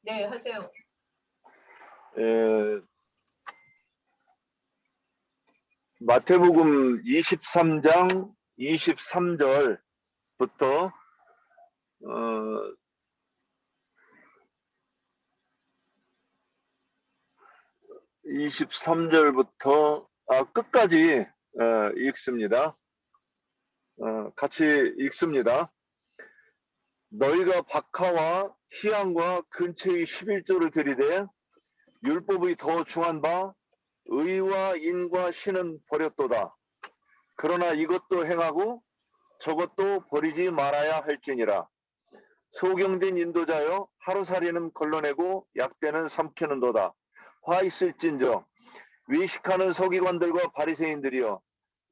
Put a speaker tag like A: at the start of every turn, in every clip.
A: 네, 하세요.
B: 마태복음 23장 23절부터 23절부터 끝까지 읽습니다. 같이 읽습니다. 너희가 박하와 희양과 근처의 11조를 들이되 율법의 더 중한 바 의와 인과 신은 버렸도다. 그러나 이것도 행하고 저것도 버리지 말아야 할지니라. 소경된 인도자여 하루살이는 걸러내고 약대는 삼키는도다. 화 있을진저 외식하는 서기관들과 바리새인들이여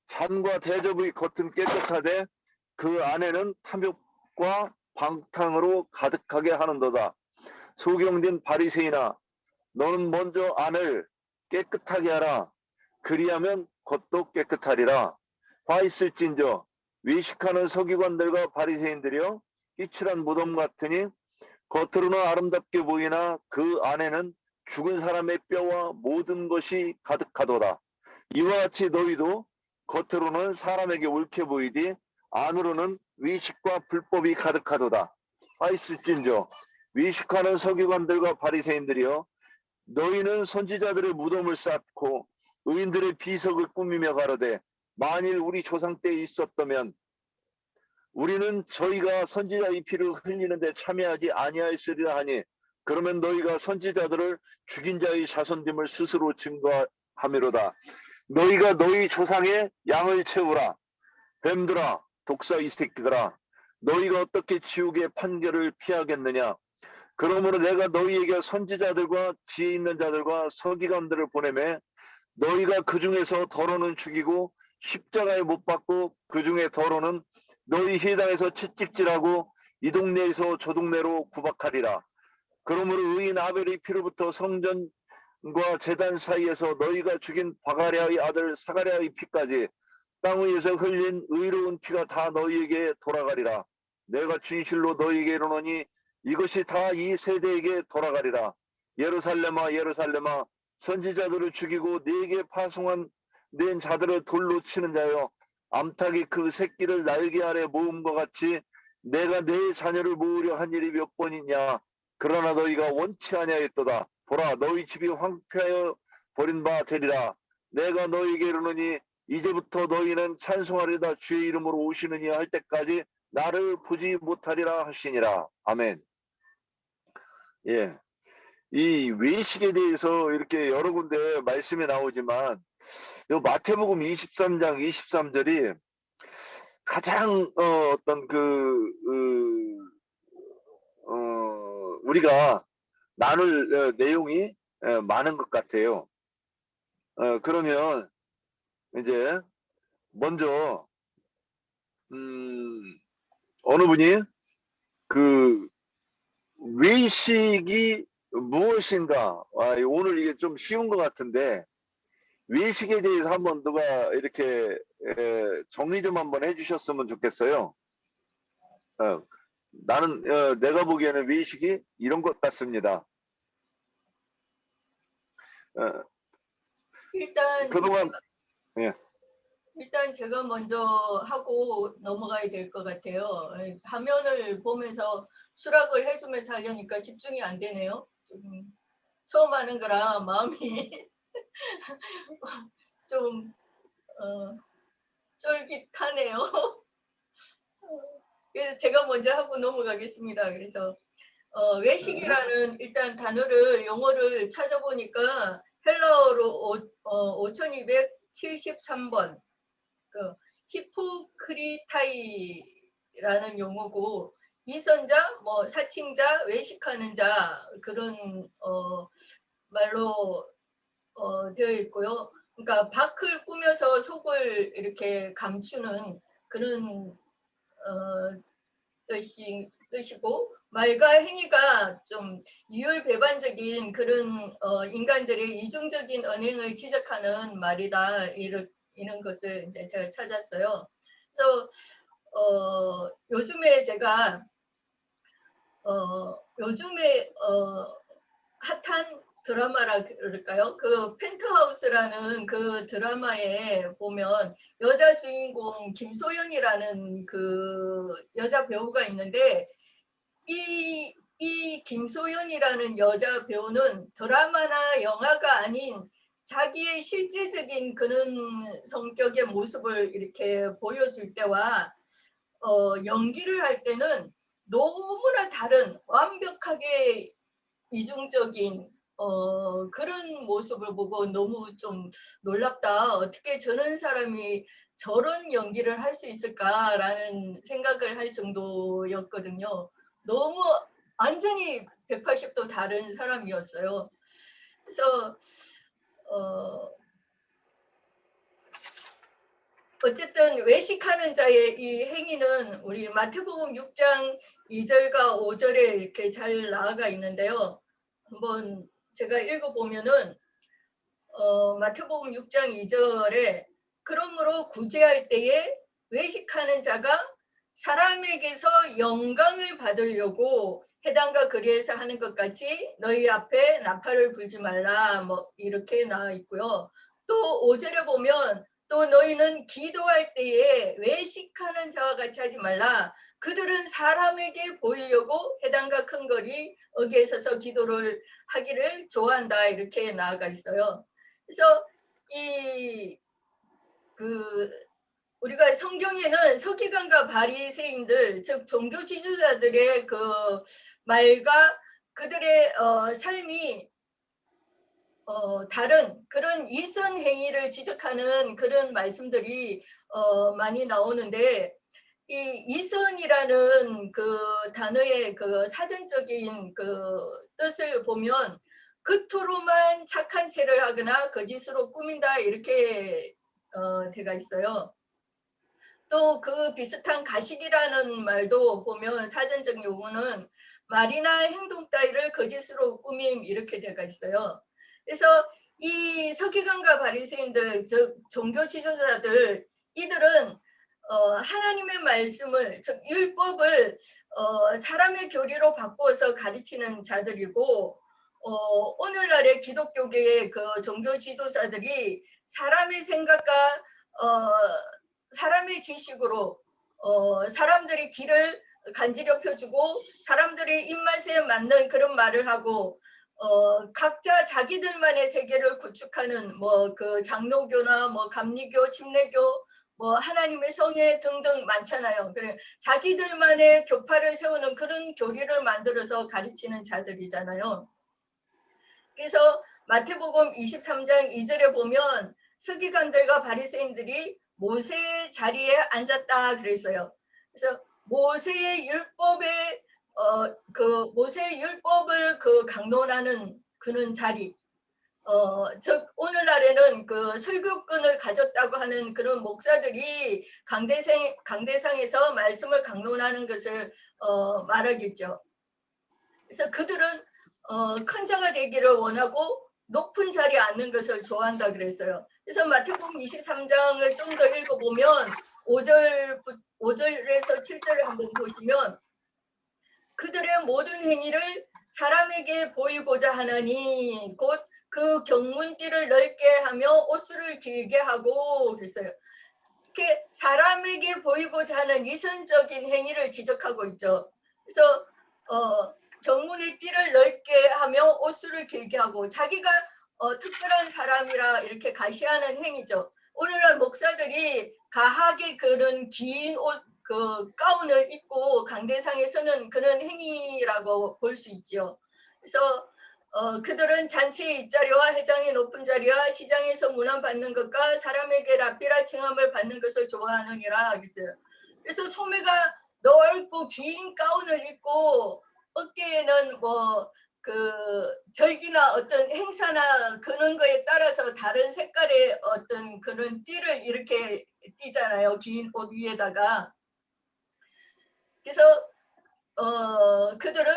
B: 잔과 대접의 겉은 깨끗하되 그 안에는 탐욕과 방탕으로 가득하게 하는도다. 소경된 바리새인아 너는 먼저 안을 깨끗하게 하라. 그리하면 겉도 깨끗하리라. 화 있을진저 외식하는 서기관들과 바리새인들이여 끼칠한 무덤 같으니 겉으로는 아름답게 보이나 그 안에는 죽은 사람의 뼈와 모든 것이 가득하도다. 이와 같이 너희도 겉으로는 사람에게 옳게 보이되 안으로는 외식과 불법이 가득하도다. 화 있을진저 외식하는 서기관들과 바리새인들이여 너희는 선지자들의 무덤을 쌓고 의인들의 비석을 꾸미며 가로되 만일 우리 조상 때에 있었다면 우리는 저희가 선지자의 피를 흘리는데 참여하지 아니하였으리라 하니 그러면 너희가 선지자들을 죽인 자의 자손됨을 스스로 증거함이로다. 너희가 너희 조상의 양을 채우라. 뱀들아 독사 이 새끼들아 너희가 어떻게 지옥의 판결을 피하겠느냐. 그러므로 내가 너희에게 선지자들과 지혜 있는 자들과 서기관들을 보내매 너희가 그 중에서 더러는 죽이고 십자가에 못 박고 그 중에 더러는 너희 회당에서 채찍질하고 이 동네에서 저 동네로 구박하리라. 그러므로 의인 아벨의 피로부터 성전과 제단 사이에서 너희가 죽인 바가랴의 아들 사가랴의 피까지 땅 위에서 흘린 의로운 피가 다 너희에게 돌아가리라. 내가 진실로 너희에게 이르노니 이것이 다 이 세대에게 돌아가리라. 예루살렘아 예루살렘아 선지자들을 죽이고 네게 파송한 낸 자들을 돌로 치는 자여 암탉이 그 새끼를 날개 아래 모음과 같이 내가 내 자녀를 모으려 한 일이 몇 번이냐. 그러나 너희가 원치 아니하였도다. 보라 너희 집이 황폐하여 버린 바 되리라. 내가 너희에게 이르노니 이제부터 너희는 찬송하리다 주의 이름으로 오시느니 할 때까지 나를 보지 못하리라 하시니라. 아멘. 예, 이 외식에 대해서 이렇게 여러 군데 말씀이 나오지만 요 마태복음 23장 23절이 가장 어떤 우리가 나눌 내용이 많은 것 같아요. 그러면 이제 먼저 어느 분이 그 외식이 무엇인가? 오늘 이게 좀 쉬운 것 같은데 외식에 대해서 한번 누가 이렇게 정리 좀 한번 해주셨으면 좋겠어요. 나는 내가 보기에는 외식이 이런 것 같습니다. 그동안
A: 일단 제가 먼저 하고 넘어가야 될 것 같아요. 화면을 보면서 수락을 해주면서 하려니까 집중이 안 되네요. 처음 하는 거라 마음이 좀 쫄깃하네요. 그래서 제가 먼저 하고 넘어가겠습니다. 그래서 외식이라는 일단 단어를 영어를 찾아보니까 헬라어로 5273번 그 히포크리타이라는 용어고 이선자, 뭐 사칭자, 외식하는 자 그런 말로 되어 있고요. 그러니까 밖을 꾸며서 속을 이렇게 감추는 그런 뜻이고 말과 행위가 좀 이율배반적인 그런 인간들의 이중적인 언행을 지적하는 말이다. 이런 것을 이제 제가 찾았어요. 그래서 요즘에 제가 요즘에 핫한 드라마라 그럴까요? 그 펜트하우스라는 그 드라마에 보면 여자 주인공 김소연이라는 그 여자 배우가 있는데 이 김소연이라는 여자 배우는 드라마나 영화가 아닌 자기의 실제적인 그런 성격의 모습을 이렇게 보여줄 때와 연기를 할 때는 너무나 다른 완벽하게 이중적인 그런 모습을 보고 너무 좀 놀랍다. 어떻게 저런 사람이 저런 연기를 할 수 있을까라는 생각을 할 정도였거든요. 너무 완전히 180도 다른 사람이었어요. 그래서 어, 어쨌든 외식하는 자의 이 행위는 우리 마태복음 6장 2절과 5절에 이렇게 잘 나아가 있는데요. 한번 제가 읽어보면은 마태복음 6장 2절에 그러므로 구제할 때에 외식하는 자가 사람에게서 영광을 받으려고 해당과 거리에서 하는 것 같이 너희 앞에 나팔을 불지 말라 뭐 이렇게 나와 있고요. 또 5절에 보면 또 너희는 기도할 때에 외식하는 자와 같이 하지 말라. 그들은 사람에게 보이려고 해당과 큰 거리 어기에 서서 기도를 하기를 좋아한다 이렇게 나아가 있어요. 그래서 우리가 성경에는 서기관과 바리새인들 즉 종교 지도자들의 그 말과 그들의 삶이 다른 그런 이선 행위를 지적하는 그런 말씀들이 많이 나오는데 이 이선이라는 그 단어의 그 사전적인 그 뜻을 보면 겉으로만 착한 체를 하거나 거짓으로 꾸민다 이렇게 되가 있어요. 또 그 비슷한 가식이라는 말도 보면 사전적 용어는 말이나 행동 따위를 거짓으로 꾸밈 이렇게 되가 있어요. 그래서 이 서기관과 바리새인들 즉 종교 지도자들 이들은 하나님의 말씀을 즉 율법을 사람의 교리로 바꾸어서 가르치는 자들이고 오늘날의 기독교계의 그 종교 지도자들이 사람의 생각과 어, 사람의 지식으로 사람들이 길을 간지럽혀주고 사람들의 입맛에 맞는 그런 말을 하고 각자 자기들만의 세계를 구축하는 뭐 그 장로교나 뭐 감리교, 침례교, 뭐 하나님의 성회 등등 많잖아요. 그래 자기들만의 교파를 세우는 그런 교리를 만들어서 가르치는 자들이잖아요. 그래서 마태복음 23장 2절에 보면 서기관들과 바리새인들이 모세의 자리에 앉았다 그랬어요. 그래서 모세의 율법에 그 모세의 율법을 그 강론하는 그런 자리. 즉 오늘날에는 그 설교권을 가졌다고 하는 그런 목사들이 강대상에서 말씀을 강론하는 것을 말하겠죠. 그래서 그들은 큰 자가 되기를 원하고 높은 자리에 앉는 것을 좋아한다 그랬어요. 그래서 마태복음 23장을 좀 더 읽어보면 5절에서 7절을 한번 보시면 그들의 모든 행위를 사람에게 보이고자 하나니 곧 그 경문띠를 넓게 하며 옷수를 길게 하고 그랬어요. 이렇게 사람에게 보이고자 하는 이선적인 행위를 지적하고 있죠. 그래서 경문의 띠를 넓게 하며 옷수를 길게 하고 자기가 특별한 사람이라 이렇게 가시하는 행위죠. 오늘날 목사들이 가하게 그런 긴 옷, 그 가운을 입고 강대상에 서는 그런 행위라고 볼 수 있죠. 그래서 그들은 잔치의 윗자리와 회장의 높은 자리와 시장에서 문안받는 것과 사람에게 랍비라 칭함을 받는 것을 좋아하느니라 하겠어요. 그래서 소매가 넓고 긴 가운을 입고 어깨에는 뭐 그 절기나 어떤 행사나 그런 거에 따라서 다른 색깔의 어떤 그런 띠를 이렇게 띠잖아요. 긴 옷 위에다가. 그래서 그들은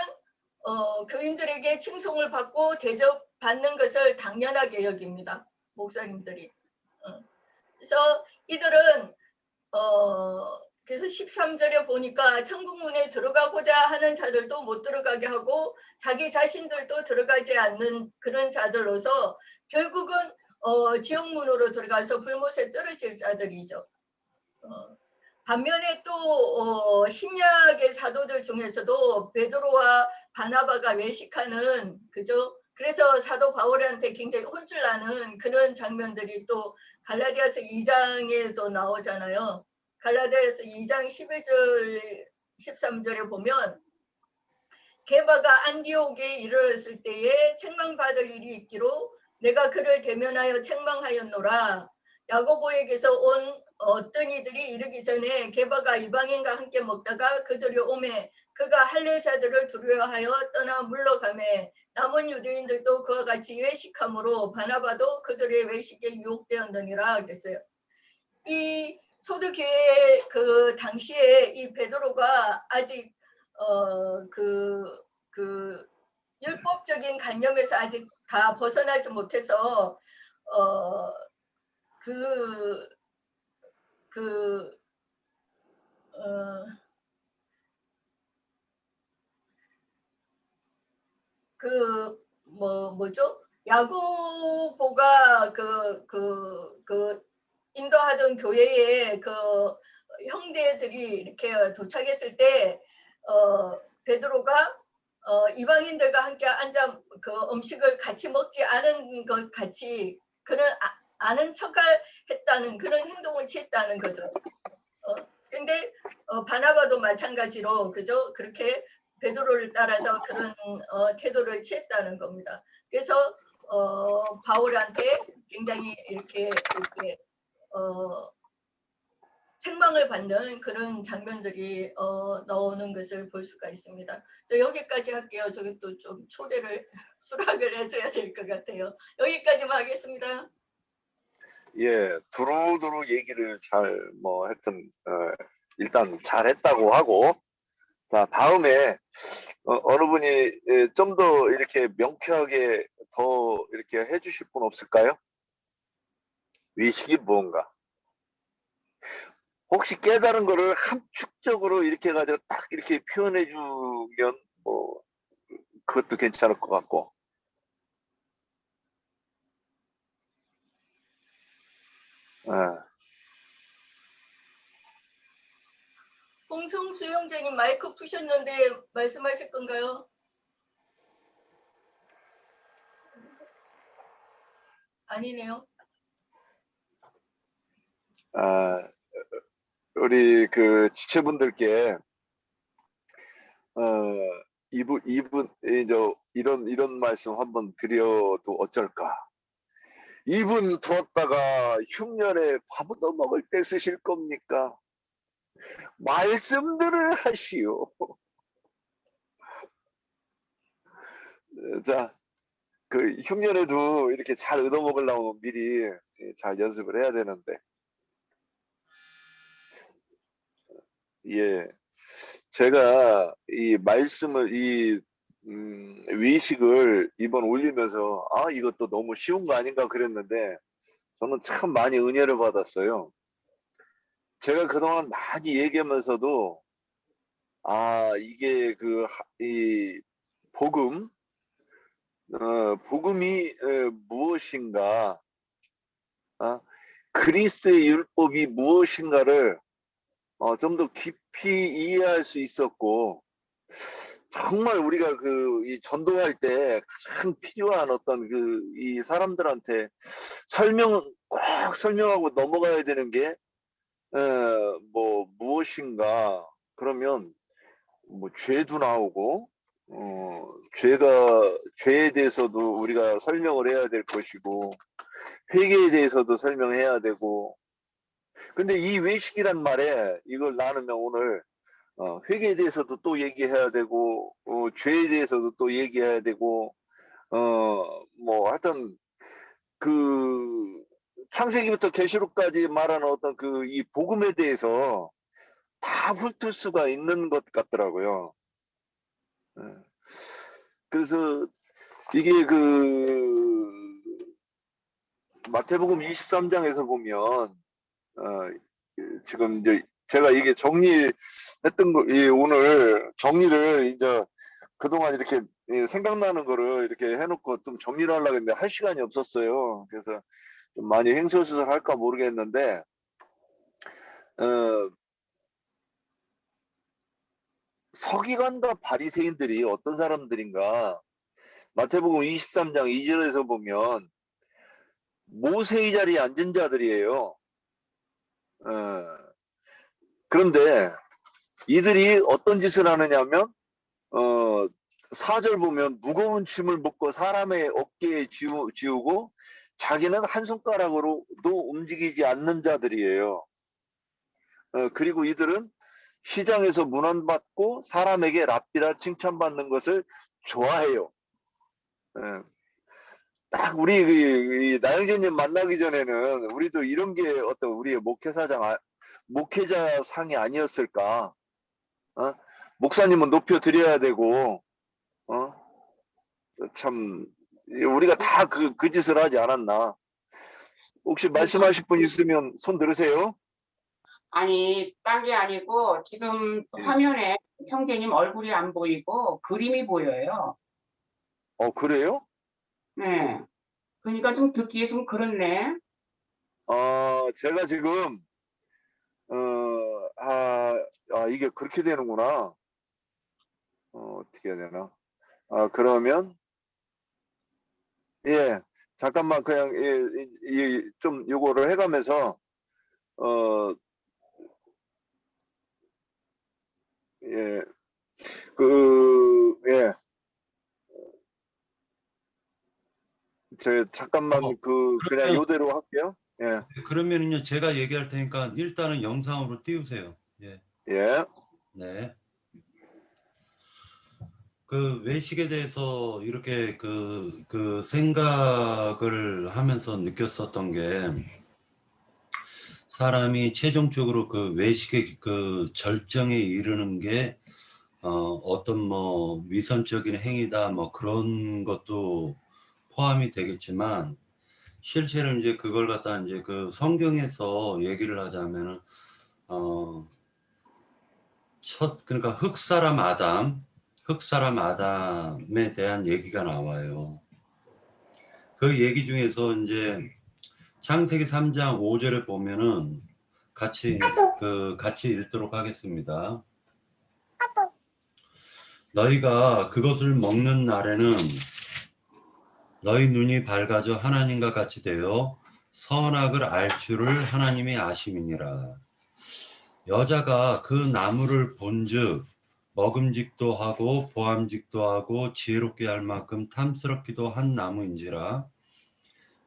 A: 교인들에게 칭송을 받고 대접받는 것을 당연하게 여깁니다. 목사님들이. 그래서 이들은 그래서 13절에 보니까 천국문에 들어가고자 하는 자들도 못 들어가게 하고 자기 자신들도 들어가지 않는 그런 자들로서 결국은 지옥문으로 들어가서 불못에 떨어질 자들이죠. 반면에 또 신약의 사도들 중에서도 베드로와 바나바가 외식하는, 그죠? 그래서 사도 바울한테 굉장히 혼쭐나는 그런 장면들이 또 갈라디아서 2장에도 나오잖아요. 갈라디아서 2장 11절 13절에 보면 게바가 안디옥에 이르렀을 때에 책망받을 일이 있기로 내가 그를 대면하여 책망하였노라. 야고보에게서 온 어떤 이들이 이르기 전에 게바가 이방인과 함께 먹다가 그들이 오매 그가 할례자들을 두려워하여 떠나 물러가매 남은 유대인들도 그와 같이 외식함으로 바나바도 그들의 외식에 유혹되었느니라 그랬어요. 이 초대교회 그 당시에 이 베드로가 아직 그 율법적인 관념에서 아직 다 벗어나지 못해서 뭐죠? 야고보가 인도하던 교회에 그 형제들이 이렇게 도착했을 때 베드로가 이방인들과 함께 앉아 그 음식을 같이 먹지 않은 것 같이 그런 아는 척을 했다는 그런 행동을 취했다는 거죠. 근데 바나바도 마찬가지로 그죠? 그렇게 베드로를 따라서 그런 태도를 취했다는 겁니다. 그래서 바울한테 굉장히 이렇게 책망을 받는 그런 장면들이 나오는 것을 볼 수가 있습니다. 여기까지 할게요. 저기 또 좀 초대를 수락을 해줘야 될 것 같아요. 여기까지만 하겠습니다.
B: 예, 두루두루 얘기를 잘 했던 일단 잘했다고 하고, 자 다음에 어느 분이 좀 더 이렇게 명쾌하게 더 이렇게 해주실 분 없을까요? 의식이 뭔가? 혹시 깨달은 거를 함축적으로 이렇게 가지고 딱 이렇게 표현해 주면 그것도 괜찮을 것 같고.
A: 홍성수 형제님 마이크 푸셨는데 말씀하실 건가요? 아니네요.
B: 우리 그 지체분들께 이분 이제 이런 말씀 한번 드려도 어쩔까? 이분 두었다가 흉년에 밥 얻어 먹을 때 쓰실 겁니까? 말씀들을 하시오. 자, 그 흉년에도 이렇게 잘 얻어 먹으려면 미리 잘 연습을 해야 되는데, 예, 제가 이 말씀을 외식을 이번 올리면서 이것도 너무 쉬운 거 아닌가 그랬는데 저는 참 많이 은혜를 받았어요. 제가 그동안 많이 얘기하면서도 이게 이 복음, 복음이 무엇인가, 그리스도의 율법이 무엇인가를 좀 더 깊이 이해할 수 있었고, 정말 우리가 이 전도할 때 가장 필요한 어떤 이 사람들한테 꼭 설명하고 넘어가야 되는 게 무엇인가. 그러면 죄도 나오고 죄에 대해서도 우리가 설명을 해야 될 것이고 회개에 대해서도 설명해야 되고. 근데 이 외식이란 말에 이걸 나누면 오늘 회개에 대해서도 또 얘기해야 되고 죄에 대해서도 또 얘기해야 되고 하여튼 창세기부터 계시록까지 말하는 어떤 이 복음에 대해서 다 훑을 수가 있는 것 같더라고요. 그래서 이게 마태복음 23장에서 보면 지금 이제 제가 이게 정리했던 거, 오늘 정리를 이제 그동안 이렇게 생각나는 거를 이렇게 해놓고 좀 정리를 하려고 했는데 할 시간이 없었어요. 그래서 좀 많이 횡설수설할까 모르겠는데, 어, 서기관과 바리새인들이 어떤 사람들인가? 마태복음 23장 2절에서 보면 모세의 자리에 앉은 자들이에요. 그런데 이들이 어떤 짓을 하느냐면 4절 보면 무거운 짐을 묶고 사람의 어깨에 지우고 자기는 한 손가락으로도 움직이지 않는 자들이에요. 그리고 이들은 시장에서 문안받고 사람에게 랍비라 칭찬받는 것을 좋아해요. 딱 우리 나영재님 만나기 전에는 우리도 이런 게 어떤 우리의 목회자 상이 아니었을까? 어? 목사님은 높여드려야 되고, 참 우리가 다 그 짓을 하지 않았나? 혹시 말씀하실 분 있으면 손 들으세요.
C: 아니, 딴 게 아니고 지금 화면에 형제님 얼굴이 안 보이고 그림이 보여요.
B: 그래요?
C: 네. 그러니까 좀 듣기에 좀 그렇네.
B: 제가 지금 이게 그렇게 되는구나. 어떻게 해야 되나? 그러면 예, 잠깐만 그냥 좀 요거를 해가면서 예, 예, 저 잠깐만 그냥
D: 그러면,
B: 요대로 할게요. 예,
D: 그러면은요, 제가 얘기할 테니까 일단은 영상으로 띄우세요. 예.
B: 예,
D: 네. 그 외식에 대해서 이렇게 그 생각을 하면서 느꼈었던 게, 사람이 최종적으로 그 외식의 그 절정에 이르는 게 어떤 뭐 위선적인 행위다 뭐 그런 것도 포함이 되겠지만, 실제로 이제 그걸 갖다 이제 그 성경에서 얘기를 하자면은 그러니까 흑사람 아담에 대한 얘기가 나와요. 그 얘기 중에서 이제 창세기 3장 5절에 보면은 같이 읽도록 하겠습니다. 너희가 그것을 먹는 날에는 너희 눈이 밝아져 하나님과 같이 되어 선악을 알 줄을 하나님이 아심이니라. 여자가 그 나무를 본즉 먹음직도 하고 보암직도 하고 지혜롭게 할 만큼 탐스럽기도 한 나무인지라.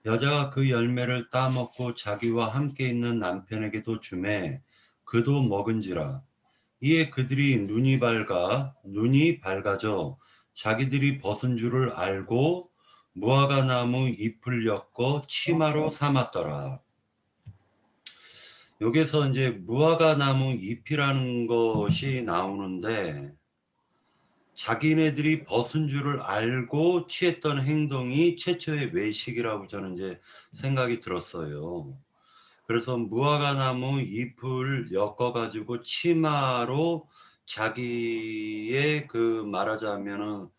D: 여자가 그 열매를 따먹고 자기와 함께 있는 남편에게도 주매 그도 먹은지라. 이에 그들이 눈이 밝아져 자기들이 벗은 줄을 알고 무화과 나무 잎을 엮어 치마로 삼았더라. 여기서 이제 무화과 나무 잎이라는 것이 나오는데, 자기네들이 벗은 줄을 알고 취했던 행동이 최초의 외식이라고 저는 이제 생각이 들었어요. 그래서 무화과 나무 잎을 엮어 가지고 치마로 자기의 그 말하자면은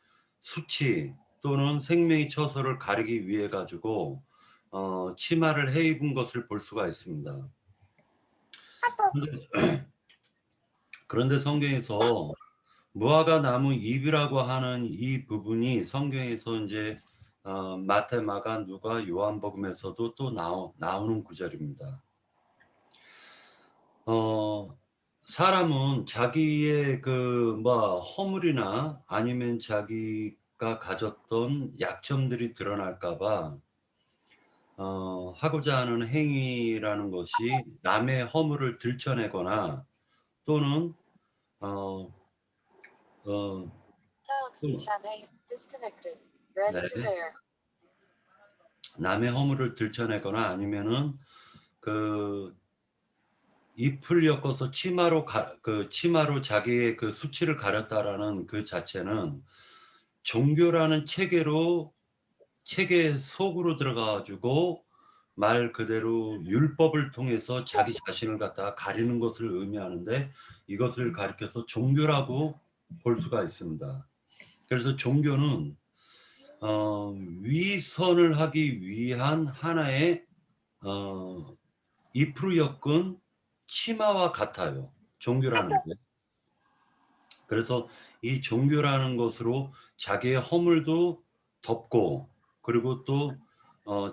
D: 수치 또는 생명의 처소를 가리기 위해 가지고 치마를 해 입은 것을 볼 수가 있습니다. 그런데 성경에서 무화과 나무 잎이라고 하는 이 부분이 성경에서 이제 마태, 마가, 누가, 요한복음에서도 또 나오는 구절입니다. 사람은 자기의 그 뭐 허물이나 아니면 자기가 가졌던 약점들이 드러날까봐 하고자 하는 행위라는 것이 남의 허물을 들춰내거나 또는 어, 어, 네. 남의 허물을 들춰내거나 아니면은 그 잎을 엮어서 치마로 자기의 그 수치를 가렸다라는 그 자체는 종교라는 체계 속으로 들어가 가지고 말 그대로 율법을 통해서 자기 자신을 갖다가 가리는 것을 의미하는데 이것을 가리켜서 종교라고 볼 수가 있습니다. 그래서 종교는 위선을 하기 위한 하나의 이프로 엮은 치마와 같아요. 종교라는 게. 그래서 이 종교라는 것으로 자기의 허물도 덮고 그리고 또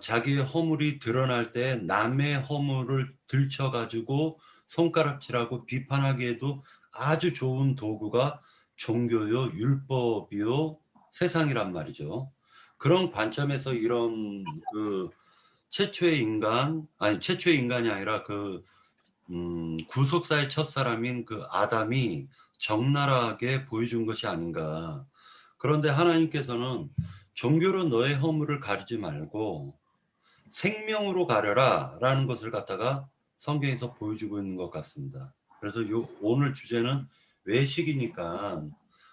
D: 자기의 허물이 드러날 때 남의 허물을 들춰가지고 손가락질하고 비판하기에도 아주 좋은 도구가 종교요, 율법이요, 세상이란 말이죠. 그런 관점에서 이런 그 최초의 인간, 아니 최초의 인간이 아니라 그 구속사의 첫사람인 그 아담이 적나라하게 보여준 것이 아닌가. 그런데 하나님께서는 종교로 너의 허물을 가리지 말고 생명으로 가려라 라는 것을 갖다가 성경에서 보여주고 있는 것 같습니다. 그래서 오늘 주제는 외식이니까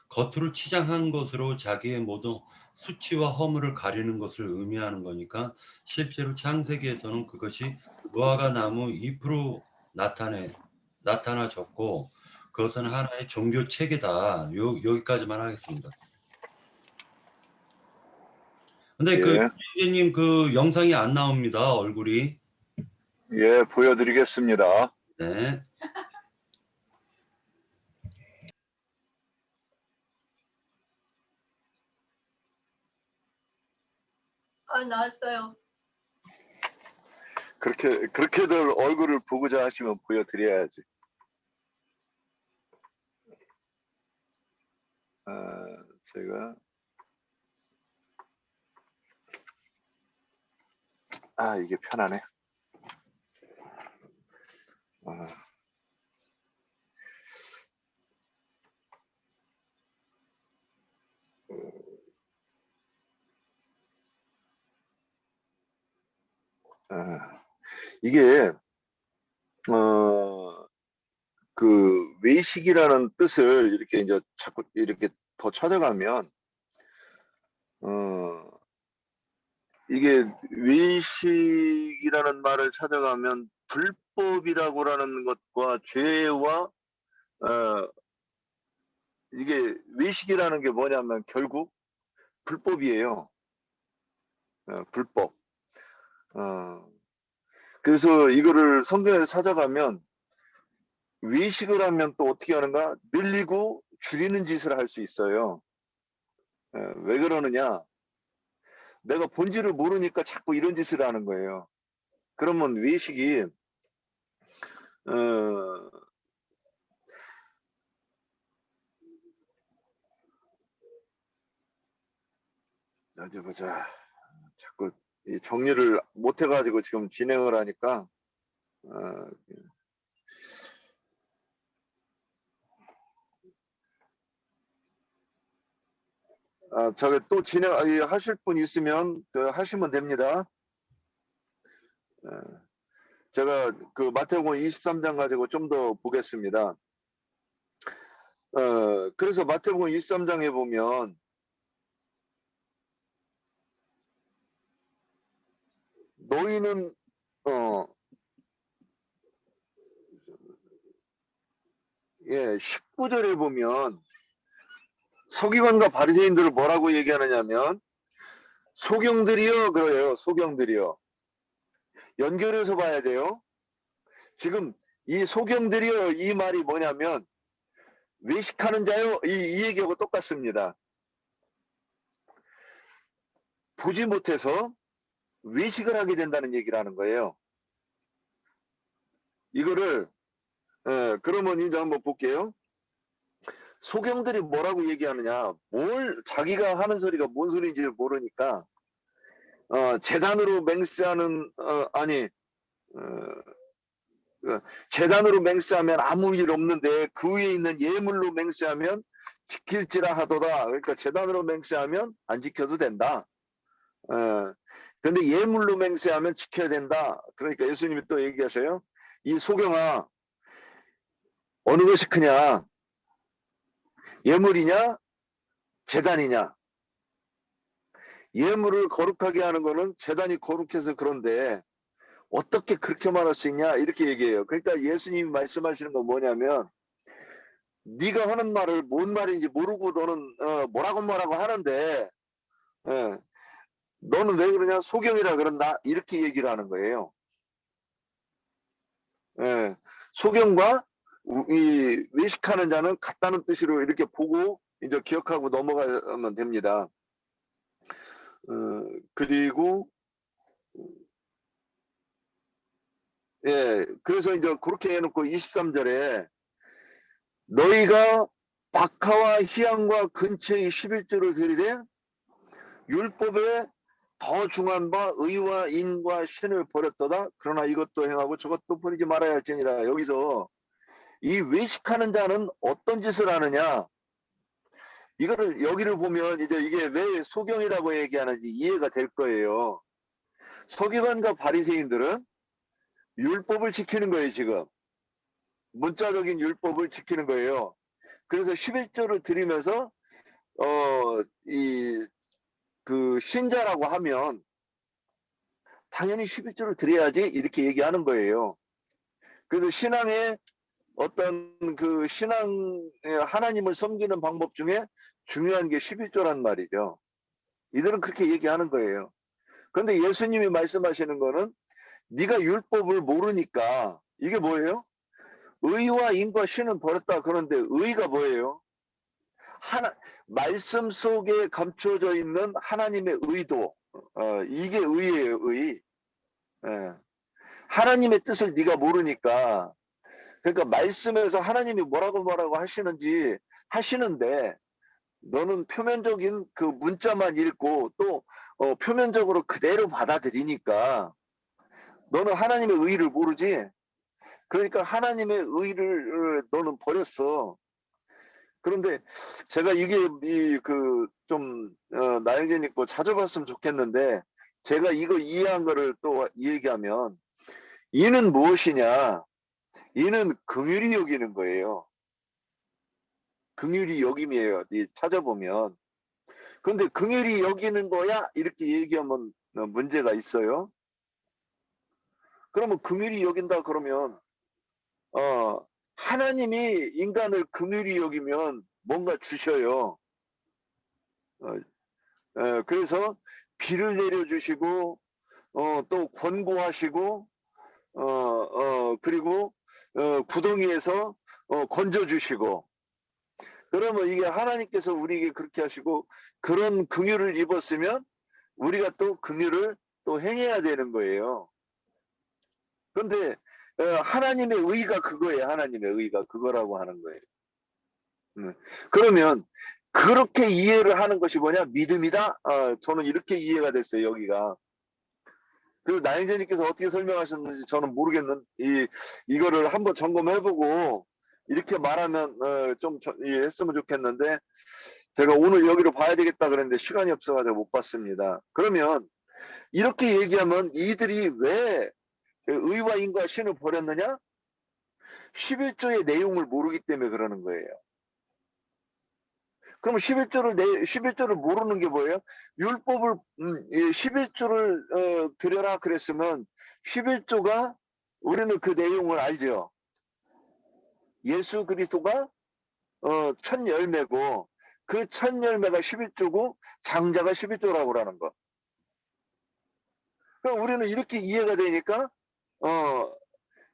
D: 겉으로 치장한 것으로 자기의 모든 수치와 허물을 가리는 것을 의미하는 거니까 실제로 창세기에서는 그것이 무화과 나무 잎으로 나타나졌고 그것은 하나의 종교 체계다. 여기까지만 하겠습니다. 근데 그
B: 예,
D: 선생님 그 영상이 안 나옵니다. 얼굴이.
B: 예, 보여드리겠습니다.
D: 네.
A: 아, 나왔어요.
B: 그렇게들 얼굴을 보고자 하시면 보여드려야지. 제가 이게 편하네. 이게 그 외식이라는 뜻을 이렇게 이제 자꾸 이렇게 더 찾아가면 이게 외식이라는 말을 찾아가면 불법이라고라는 것과 죄와 이게 외식이라는 게 뭐냐면 결국 불법이에요. 불법. 그래서 이거를 성경에서 찾아가면 외식을 하면 또 어떻게 하는가? 늘리고 줄이는 짓을 할 수 있어요. 왜 그러느냐? 내가 본질을 모르니까 자꾸 이런 짓을 하는 거예요. 그러면 외식이 어디 보자. 자꾸 정리를 못 해가지고 지금 진행을 하니까 저기 또 진행하실 분 있으면 하시면 됩니다. 제가 그 마태복음 23장 가지고 좀 더 보겠습니다. 그래서 마태복음 23장에 보면 너희는 19절에 보면 서기관과 바리새인들을 뭐라고 얘기하느냐면 소경들이여 그래요. 소경들이여. 연결해서 봐야 돼요. 지금 이 소경들이여 이 말이 뭐냐면 외식하는 자요 이 얘기하고 똑같습니다. 보지 못해서 외식을 하게 된다는 얘기를 하는 거예요. 이거를 그러면 이제 한번 볼게요. 소경들이 뭐라고 얘기하느냐, 자기가 하는 소리가 뭔 소리인지 모르니까 재단으로 맹세하는 재단으로 맹세하면 아무 일 없는데 그 위에 있는 예물로 맹세하면 지킬지라 하도다. 그러니까 재단으로 맹세하면 안 지켜도 된다. 근데 예물로 맹세하면 지켜야 된다. 그러니까 예수님이 또 얘기하세요. 이 소경아, 어느 것이 크냐? 예물이냐? 재단이냐? 예물을 거룩하게 하는 거는 재단이 거룩해서 그런데 어떻게 그렇게 말할 수 있냐 이렇게 얘기해요. 그러니까 예수님이 말씀하시는 건 뭐냐면 네가 하는 말을 뭔 말인지 모르고 너는 뭐라고 하는데 너는 왜 그러냐 소경이라 그런다 이렇게 얘기를 하는 거예요. 소경과 이 외식하는 자는 같다는 뜻으로 이렇게 보고 이제 기억하고 넘어가면 됩니다. 그리고 그래서 이제 그렇게 해놓고 23절에 너희가 박하와 희양과 근처의 11조를 들이되 율법에 더 중한 바 의와 인과 신을 버렸도다. 그러나 이것도 행하고 저것도 버리지 말아야 할지니라. 여기서 이 외식하는 자는 어떤 짓을 하느냐? 이거를 여기를 보면 이제 이게 왜 소경이라고 얘기하는지 이해가 될 거예요. 서기관과 바리새인들은 율법을 지키는 거예요, 지금. 문자적인 율법을 지키는 거예요. 그래서 11조를 드리면서 그 신자라고 하면 당연히 11조를 드려야지 이렇게 얘기하는 거예요. 그래서 신앙의 어떤 그 하나님을 섬기는 방법 중에 중요한 게 11조란 말이죠. 이들은 그렇게 얘기하는 거예요. 그런데 예수님이 말씀하시는 거는 네가 율법을 모르니까 이게 뭐예요? 의와 인과 신은 버렸다. 그런데 의가 뭐예요? 말씀 속에 감춰져 있는 하나님의 의도. 이게 의예요, 의. 하나님의 뜻을 네가 모르니까. 그러니까 말씀에서 하나님이 뭐라고 하시는데 너는 표면적인 그 문자만 읽고 또 표면적으로 그대로 받아들이니까 너는 하나님의 의를 모르지. 그러니까 하나님의 의를 너는 버렸어. 그런데 제가 이게 좀 나영진 있고 자주 봤으면 좋겠는데 제가 이거 이해한 거를 또 얘기하면 이는 무엇이냐? 이는 긍휼히 여기는 거예요. 긍휼히 여김이에요. 찾아보면. 그런데 긍휼히 여기는 거야? 이렇게 얘기하면 문제가 있어요. 그러면 긍휼히 여긴다 그러면 하나님이 인간을 긍휼히 여기면 뭔가 주셔요. 그래서 비를 내려주시고 또 권고하시고 그리고 구덩이에서 건져주시고 그러면 이게 하나님께서 우리에게 그렇게 하시고 그런 긍휼을 입었으면 우리가 또 긍휼을 또 행해야 되는 거예요. 그런데 하나님의 의가 그거예요. 하나님의 의가 그거라고 하는 거예요. 그러면 그렇게 이해를 하는 것이 뭐냐? 믿음이다. 저는 이렇게 이해가 됐어요. 여기가. 그래서 나영재님께서 어떻게 설명하셨는지 저는 모르겠는 이거를 한번 점검해보고 이렇게 말하면 좀 했으면 좋겠는데 제가 오늘 여기로 봐야 되겠다 그랬는데 시간이 없어가지고 못 봤습니다. 그러면 이렇게 얘기하면 이들이 왜 의와 인과 신을 버렸느냐? 11조의 내용을 모르기 때문에 그러는 거예요. 그럼 11조를 모르는 게 뭐예요? 율법을 11조를 드려라 그랬으면 11조가 우리는 그 내용을 알죠. 예수 그리스도가 첫 열매고 그 첫 열매가 11조고 장자가 11조라고 하는 거. 그럼 우리는 이렇게 이해가 되니까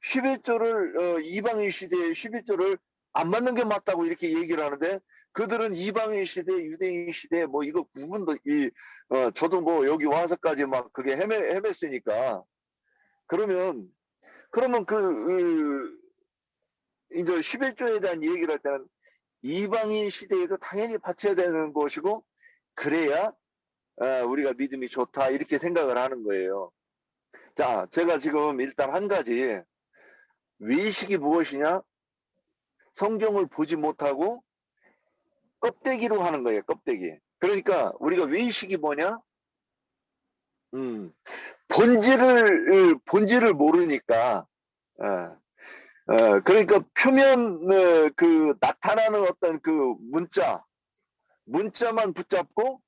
B: 11조를 이방인 시대에 11조를 안 맞는 게 맞다고 이렇게 얘기를 하는데 그들은 이방인 시대, 유대인 시대 뭐 이거 구분도 저도 뭐 여기 와서까지 막 그게 헤맸으니까 그러면 이제 11조에 대한 얘기를 할 때는 이방인 시대에도 당연히 바쳐야 되는 것이고 그래야 우리가 믿음이 좋다 이렇게 생각을 하는 거예요. 자, 제가 지금 일단 한 가지 외식이 무엇이냐? 성경을 보지 못하고 껍데기로 하는 거예요. 껍데기. 그러니까 우리가 외식이 뭐냐? 본질을 모르니까 그러니까 표면 그 나타나는 어떤 그 문자만 붙잡고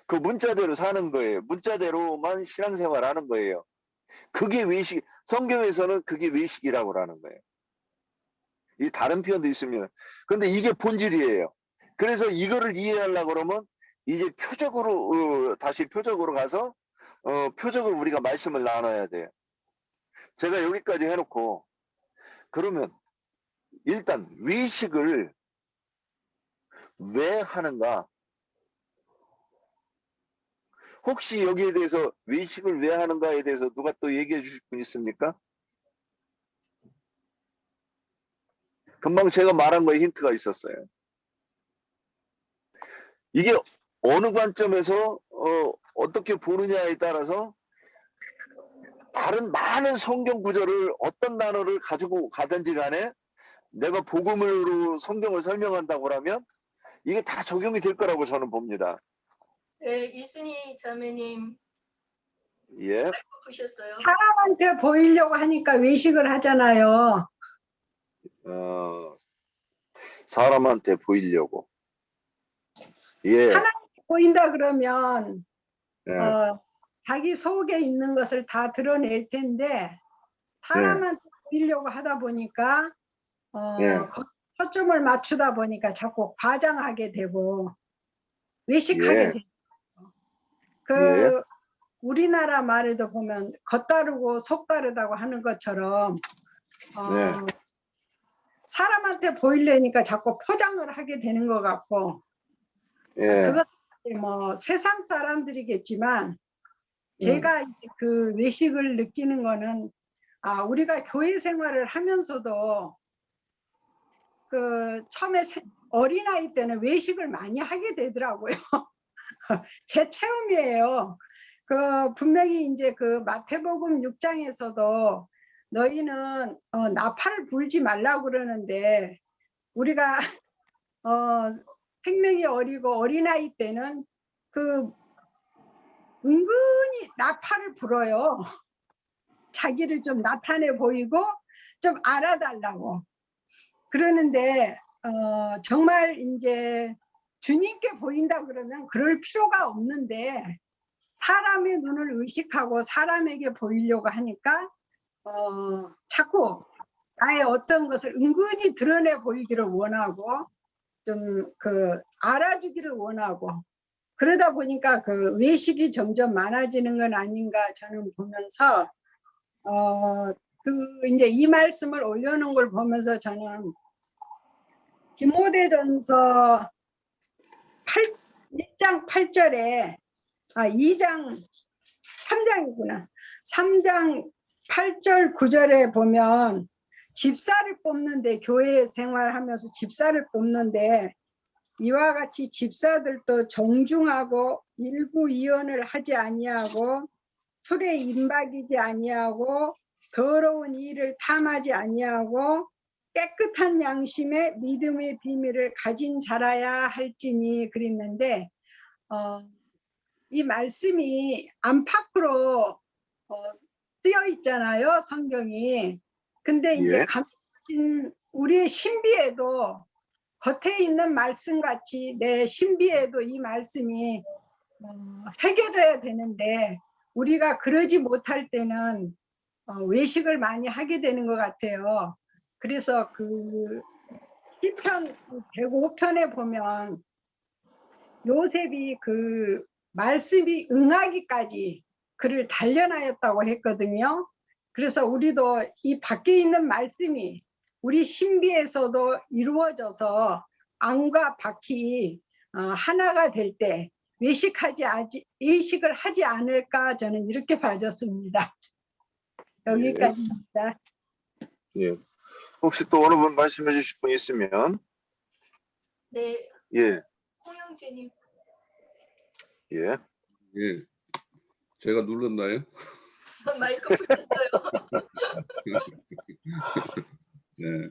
B: 그 문자대로 사는 거예요. 문자대로만 신앙생활 하는 거예요. 그게 외식, 성경에서는 그게 외식이라고 하는 거예요. 이 다른 표현도 있습니다. 그런데 이게 본질이에요. 그래서 이거를 이해하려고 그러면 이제 표적으로 다시 표적으로 가서 표적으로 우리가 말씀을 나눠야 돼요. 제가 여기까지 해놓고 그러면 일단 외식을 왜 하는가? 혹시 여기에 대해서 외식을 왜 하는가에 대해서 누가 또 얘기해 주실 분 있습니까? 금방 제가 말한 거에 힌트가 있었어요. 이게 어느 관점에서 어떻게 보느냐에 따라서 다른 많은 성경 구절을 어떤 단어를 가지고 가든지 간에 내가 복음으로 성경을 설명한다고 하면 이게 다 적용이 될 거라고 저는 봅니다.
A: 네, 이순희 자매님
B: 예.
A: 마이크 끄셨어요.
E: 사람한테 보이려고 하니까 외식을 하잖아요.
B: 사람한테 보이려고. 예.
E: 보인다 그러면
B: 예.
E: 자기 속에 있는 것을 다 드러낼 텐데 사람한테 보이려고 하다 보니까
B: 예.
E: 초점을 맞추다 보니까 자꾸 과장하게 되고 외식하게
B: 예.
E: 되고
B: 예.
E: 우리나라 말에도 보면 겉다르고 속다르다고 하는 것처럼
B: 네.
E: 사람한테 보이려니까 자꾸 포장을 하게 되는 것 같고
B: 예.
E: 그것이 뭐 세상 사람들이겠지만 제가 이제 그 외식을 느끼는 거는 우리가 교회 생활을 하면서도 그 처음에 어린아이 때는 외식을 많이 하게 되더라고요. 제 체험이에요. 분명히 이제 그 마태복음 6장에서도 너희는 나팔을 불지 말라고 그러는데 우리가 생명이 어리고 어린아이 때는 은근히 나팔을 불어요. 자기를 좀 나타내 보이고 좀 알아달라고. 그러는데 정말 이제 주님께 보인다 그러면 그럴 필요가 없는데 사람의 눈을 의식하고 사람에게 보이려고 하니까 자꾸 나의 어떤 것을 은근히 드러내 보이기를 원하고 좀 알아주기를 원하고 그러다 보니까 그 외식이 점점 많아지는 건 아닌가 저는 보면서 이제 이 말씀을 올려놓은 걸 보면서 저는 디모데전서 1장 8절에 2장 3장이구나. 3장 8절 9절에 보면 집사를 뽑는데 교회 생활하면서 집사를 뽑는데 이와 같이 집사들도 정중하고 일부이언을 하지 아니하고 술에 임박이지 아니하고 더러운 일을 탐하지 아니하고 깨끗한 양심의 믿음의 비밀을 가진 자라야 할지니 그랬는데 이 말씀이 안팎으로 쓰여 있잖아요, 성경이. 근데 이제 우리의 신비에도 겉에 있는 말씀 같이 내 신비에도 이 말씀이 새겨져야 되는데 우리가 그러지 못할 때는 외식을 많이 하게 되는 것 같아요. 그래서 시편 105편에 보면 요셉이 말씀이 응하기까지 그를 단련하였다고 했거든요. 그래서 우리도 이 밖에 있는 말씀이 우리 신비에서도 이루어져서 안과 밖이 하나가 될 때 외식을 하지 않을까 저는 이렇게 봐졌습니다. 여기까지입니다.
B: 예. 혹시 또 어느 분 말씀해 주실 분 있으면?
A: 네.
B: 예.
A: 홍영재님.
B: 예.
F: 예. 제가 눌렀나요?
A: 마이크 푸셨어요.
F: 네.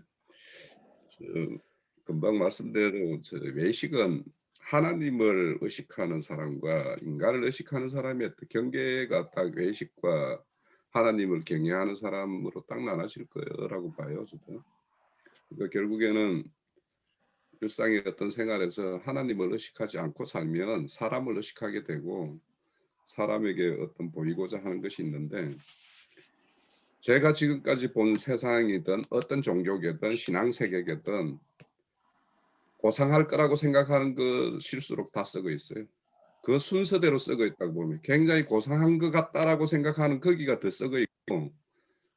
F: 금방 말씀대로 외식은 하나님을 의식하는 사람과 인간을 의식하는 사람의 어떤 경계가 딱 외식과 하나님을 경외하는 사람으로 딱 나눠질 거라고 봐요. 저도. 그러니까 결국에는 일상의 어떤 생활에서 하나님을 의식하지 않고 살면 사람을 의식하게 되고 사람에게 어떤 보이고자 하는 것이 있는데 제가 지금까지 본 세상이든 어떤 종교계든 신앙세계든 고상할 거라고 생각하는 것일수록 다 썩어 있어요. 그 순서대로 썩어 있다고 보면 굉장히 고상한 것 같다라고 생각하는 거기가 더 썩어 있고,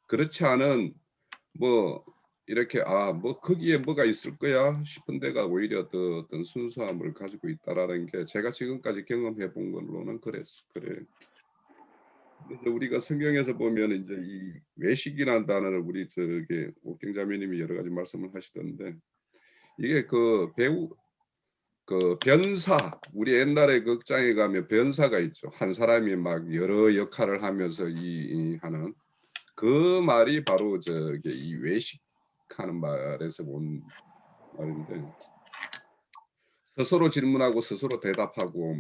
F: 그렇지 않은 뭐 이렇게 뭐 거기에 뭐가 있을 거야 싶은 데가 오히려 더 어떤 순수함을 가지고 있다라는 게 제가 지금까지 경험해 본 걸로는 그래요. 근데 우리가 성경에서 보면 이제 이 외식이라는 단어를 우리 저기 옥경자매님이 여러 가지 말씀을 하시던데, 이게 그 배우 그 변사, 우리 옛날에 극장에 가면 변사가 있죠. 한 사람이 막 여러 역할을 하면서 이 하는 그 말이 바로 저기 이 외식하는 말에서 온 말인데, 스스로 질문하고 스스로 대답하고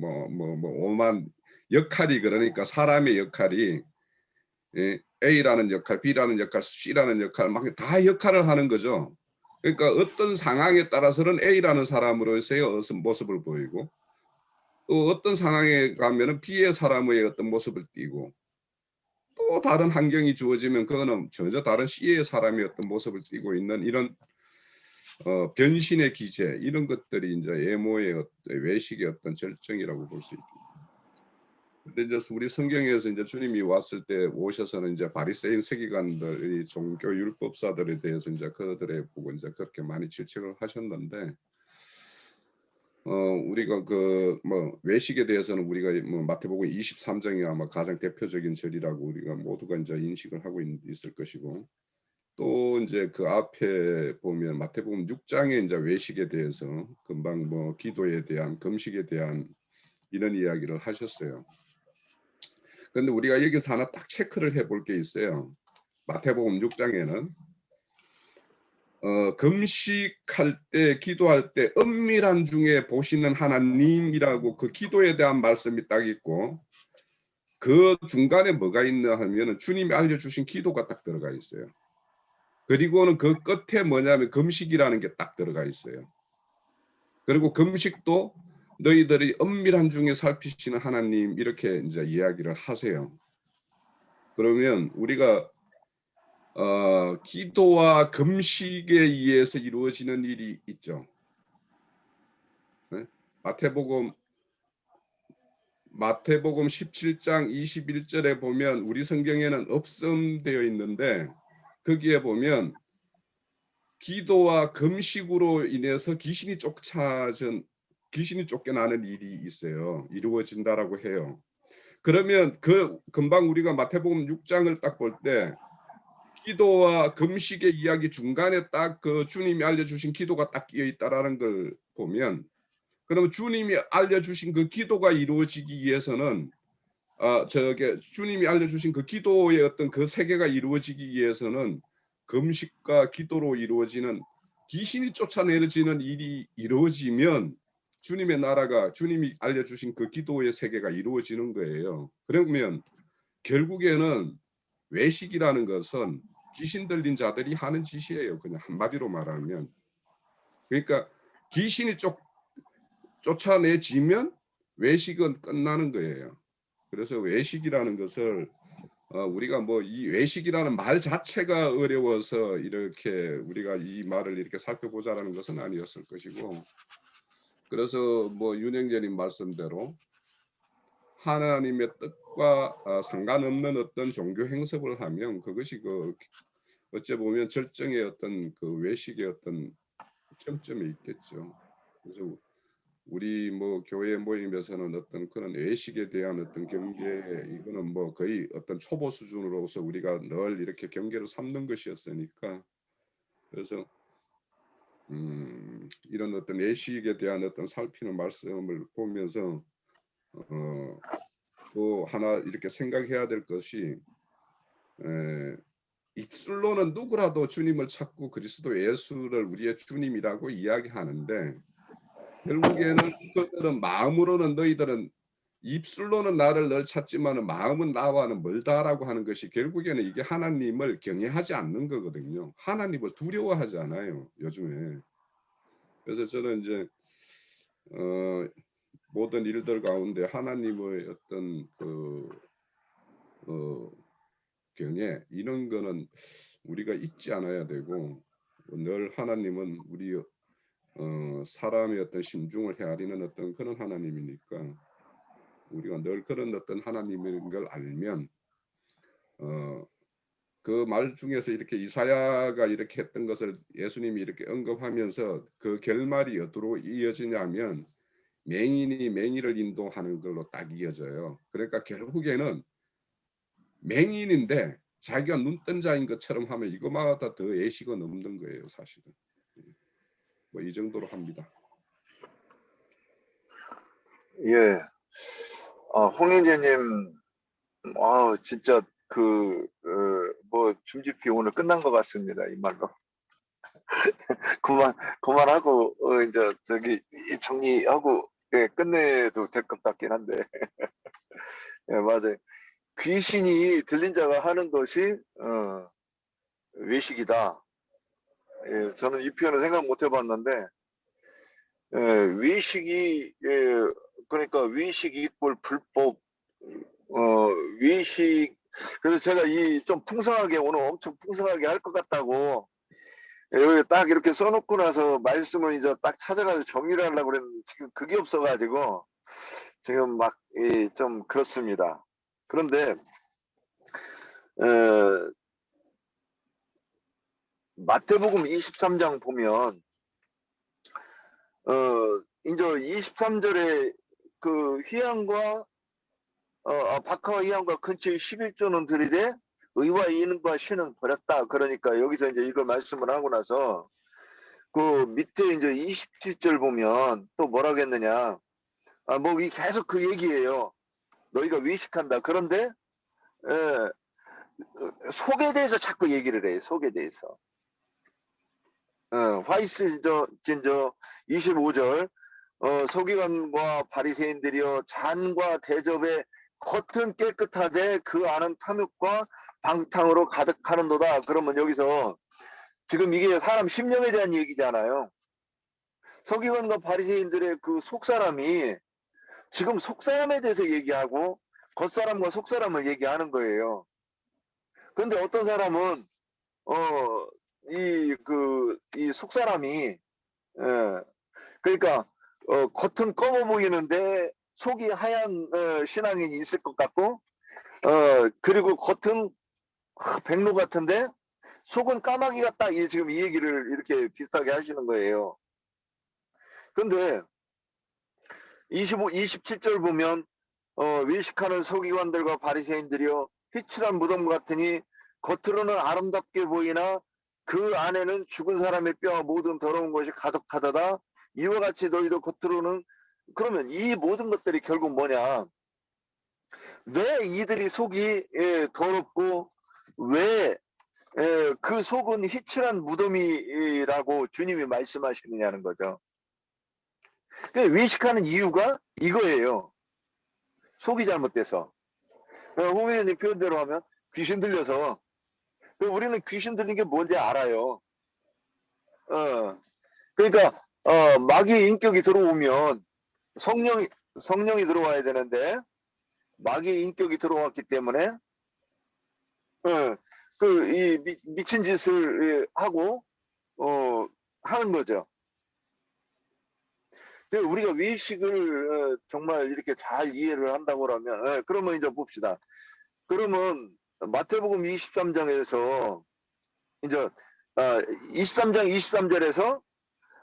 F: 오만 역할이, 그러니까 사람의 역할이 A라는 역할, B라는 역할, C라는 역할 막 다 역할을 하는 거죠. 그러니까 어떤 상황에 따라서는 A라는 사람으로서의 모습을 보이고, 또 어떤 상황에 가면은 B의 사람의 어떤 모습을 띠고, 또 다른 환경이 주어지면 그거는 전혀 다른 C의 사람의 어떤 모습을 띠고 있는 이런 변신의 기제, 이런 것들이 이제 외모의 외식의 어떤 절정이라고 볼 수 있습니다. 근데 이제 우리 성경에서 이제 주님이 왔을 때 오셔서는 이제 바리새인 서기관들이 종교 율법사들에 대해서 이제 그들에 보고 이제 그렇게 많이 질책을 하셨는데, 우리가 그 외식에 대해서는 우리가 마태복음 23장이 아마 가장 대표적인 절이라고 우리가 모두가 이제 인식을 하고 있을 것이고, 또 이제 그 앞에 보면 마태복음 6장에 이제 외식에 대해서 금방 기도에 대한, 금식에 대한 이런 이야기를 하셨어요. 근데 우리가 여기서 하나 딱 체크를 해볼 게 있어요. 마태복음 6장에는 금식할 때, 기도할 때 은밀한 중에 보시는 하나님이라고 그 기도에 대한 말씀이 딱 있고, 그 중간에 뭐가 있나 하면은 주님이 알려주신 기도가 딱 들어가 있어요. 그리고는 그 끝에 뭐냐면 금식이라는 게 딱 들어가 있어요. 그리고 금식도 너희들이 은밀한 중에 살피시는 하나님, 이렇게 이제 이야기를 하세요. 그러면 우리가 기도와 금식에 의해서 이루어지는 일이 있죠. 네? 마태복음 17장 21절에 보면 우리 성경에는 없음되어 있는데, 거기에 보면 기도와 금식으로 인해서 귀신이 쫓겨나는 일이 있어요. 이루어진다라고 해요. 그러면 그 금방 우리가 마태복음 6장을 딱 볼 때 기도와 금식의 이야기 중간에 딱 그 주님이 알려주신 기도가 딱 끼어 있다라는 걸 보면, 그러면 주님이 알려주신 그 기도가 이루어지기 위해서는 주님이 알려주신 그 기도의 어떤 그 세계가 이루어지기 위해서는 금식과 기도로 이루어지는, 귀신이 쫓아내지는 일이 이루어지면 주님의 나라가, 주님이 알려주신 그 기도의 세계가 이루어지는 거예요. 그러면 결국에는 외식이라는 것은 귀신 들린 자들이 하는 짓이에요. 그냥 한마디로 말하면. 그러니까 귀신이 쫓아내지면 외식은 끝나는 거예요. 그래서 외식이라는 것을 우리가 이 외식이라는 말 자체가 어려워서 이렇게 우리가 이 말을 이렇게 살펴보자라는 것은 아니었을 것이고, 그래서 윤영재님 말씀대로 하나님의 뜻과 상관없는 어떤 종교 행습을 하면 그것이 어찌 보면 절정의 어떤 그 외식의 어떤 점점에 있겠죠. 그래서 우리 교회 모임에서는 어떤 그런 외식에 대한 어떤 경계, 이거는 거의 어떤 초보 수준으로서 우리가 늘 이렇게 경계를 삼는 것이었으니까, 그래서 이런 어떤 외식에 대한 어떤 살피는 말씀을 보면서 또 하나 이렇게 생각해야 될 것이, 입술로는 누구라도 주님을 찾고 그리스도 예수를 우리의 주님이라고 이야기하는데, 결국에는 그들은 마음으로는, 너희들은 입술로는 나를 늘 찾지만 마음은 나와는 멀다라고 하는 것이 결국에는 이게 하나님을 경외하지 않는 거거든요. 하나님을 두려워하지 않아요, 요즘에. 그래서 저는 이제 모든 일들 가운데 하나님의 어떤 가정에 이런 거는 우리가 잊지 않아야 되고, 늘 하나님은 우리 사람의 어떤 심중을 헤아리는 어떤 그런 하나님이니까 우리가 늘 그런 어떤 하나님인 걸 알면 그 말 중에서 이렇게 이사야가 이렇게 했던 것을 예수님이 이렇게 언급하면서 그 결말이 어디로 이어지냐면 맹인이 맹인을 인도하는 걸로 딱 이어져요. 그러니까 결국에는 맹인인데 자기가 눈뜬 자인 것처럼 하면 이거마다 더 예식은 없는 거예요, 사실은. 뭐 이 정도로 합니다.
B: 예. 홍인재님, 진짜 뭐 줌집기 오늘 끝난 것 같습니다. 이 말로. 그만하고 이제 저기 정리하고 끝내도 될 것 같긴 한데. 예, 맞아요. 귀신이 들린 자가 하는 것이 외식이다. 예, 저는 이 표현을 생각 못 해봤는데 외식이 그러니까 외식 이꼴 불법 외식. 그래서 제가 이 좀 풍성하게 오늘 엄청 풍성하게 할 것 같다고 여기 딱 이렇게 써놓고 나서 말씀을 이제 딱 찾아가지고 정리를 하려고 그랬는데 지금 그게 없어가지고 지금 막 좀 그렇습니다. 그런데 마태복음 23장 보면 이제 23절에 그 휘양과 박하와 휘양과 근처의 11조는 들이되 의와 인과 신은 버렸다. 그러니까 여기서 이제 이걸 말씀을 하고 나서 그 밑에 이제 27절 보면 또 뭐라고 했느냐. 뭐 계속 그 얘기예요. 너희가 외식한다. 그런데 속에 대해서 자꾸 얘기를 해요. 속에 대해서. 화이스 진저 25절 서기관과 바리새인들이여 잔과 대접에 겉은 깨끗하되 그 안은 탐욕과 방탕으로 가득하는도다. 그러면 여기서 지금 이게 사람 심령에 대한 얘기잖아요. 서기관과 바리새인들의 그 속사람이 지금 속사람에 대해서 얘기하고 겉사람과 속사람을 얘기하는 거예요. 그런데 어떤 사람은 이 속사람이 그러니까 겉은 검어 보이는데 속이 하얀 신앙인이 있을 것 같고 그리고 겉은 백로 같은데 속은 까마귀 같다. 지금 이 얘기를 이렇게 비슷하게 하시는 거예요. 그런데 27절 보면 외식하는 서기관들과 바리새인들이여 휘칠한 무덤 같으니 겉으로는 아름답게 보이나 그 안에는 죽은 사람의 뼈와 모든 더러운 것이 가득하다다. 이와 같이 너희도 겉으로는. 그러면 이 모든 것들이 결국 뭐냐, 왜 이들이 속이 더럽고 왜 그 속은 휘칠한 무덤이라고 주님이 말씀하시느냐는 거죠. 외식하는 이유가 이거예요. 속이 잘못돼서. 홍 의원님 표현대로 하면 귀신 들려서. 우리는 귀신 들린 게 뭔지 알아요. 그러니까 마귀의 인격이 들어오면 성령이 들어와야 되는데 마귀의 인격이 들어왔기 때문에 이 미친 짓을 하고 하는 거죠. 우리가 외식을 정말 이렇게 잘 이해를 한다고 하면 그러면 이제 봅시다. 그러면 마태복음 23장에서 이제 23장 23절에서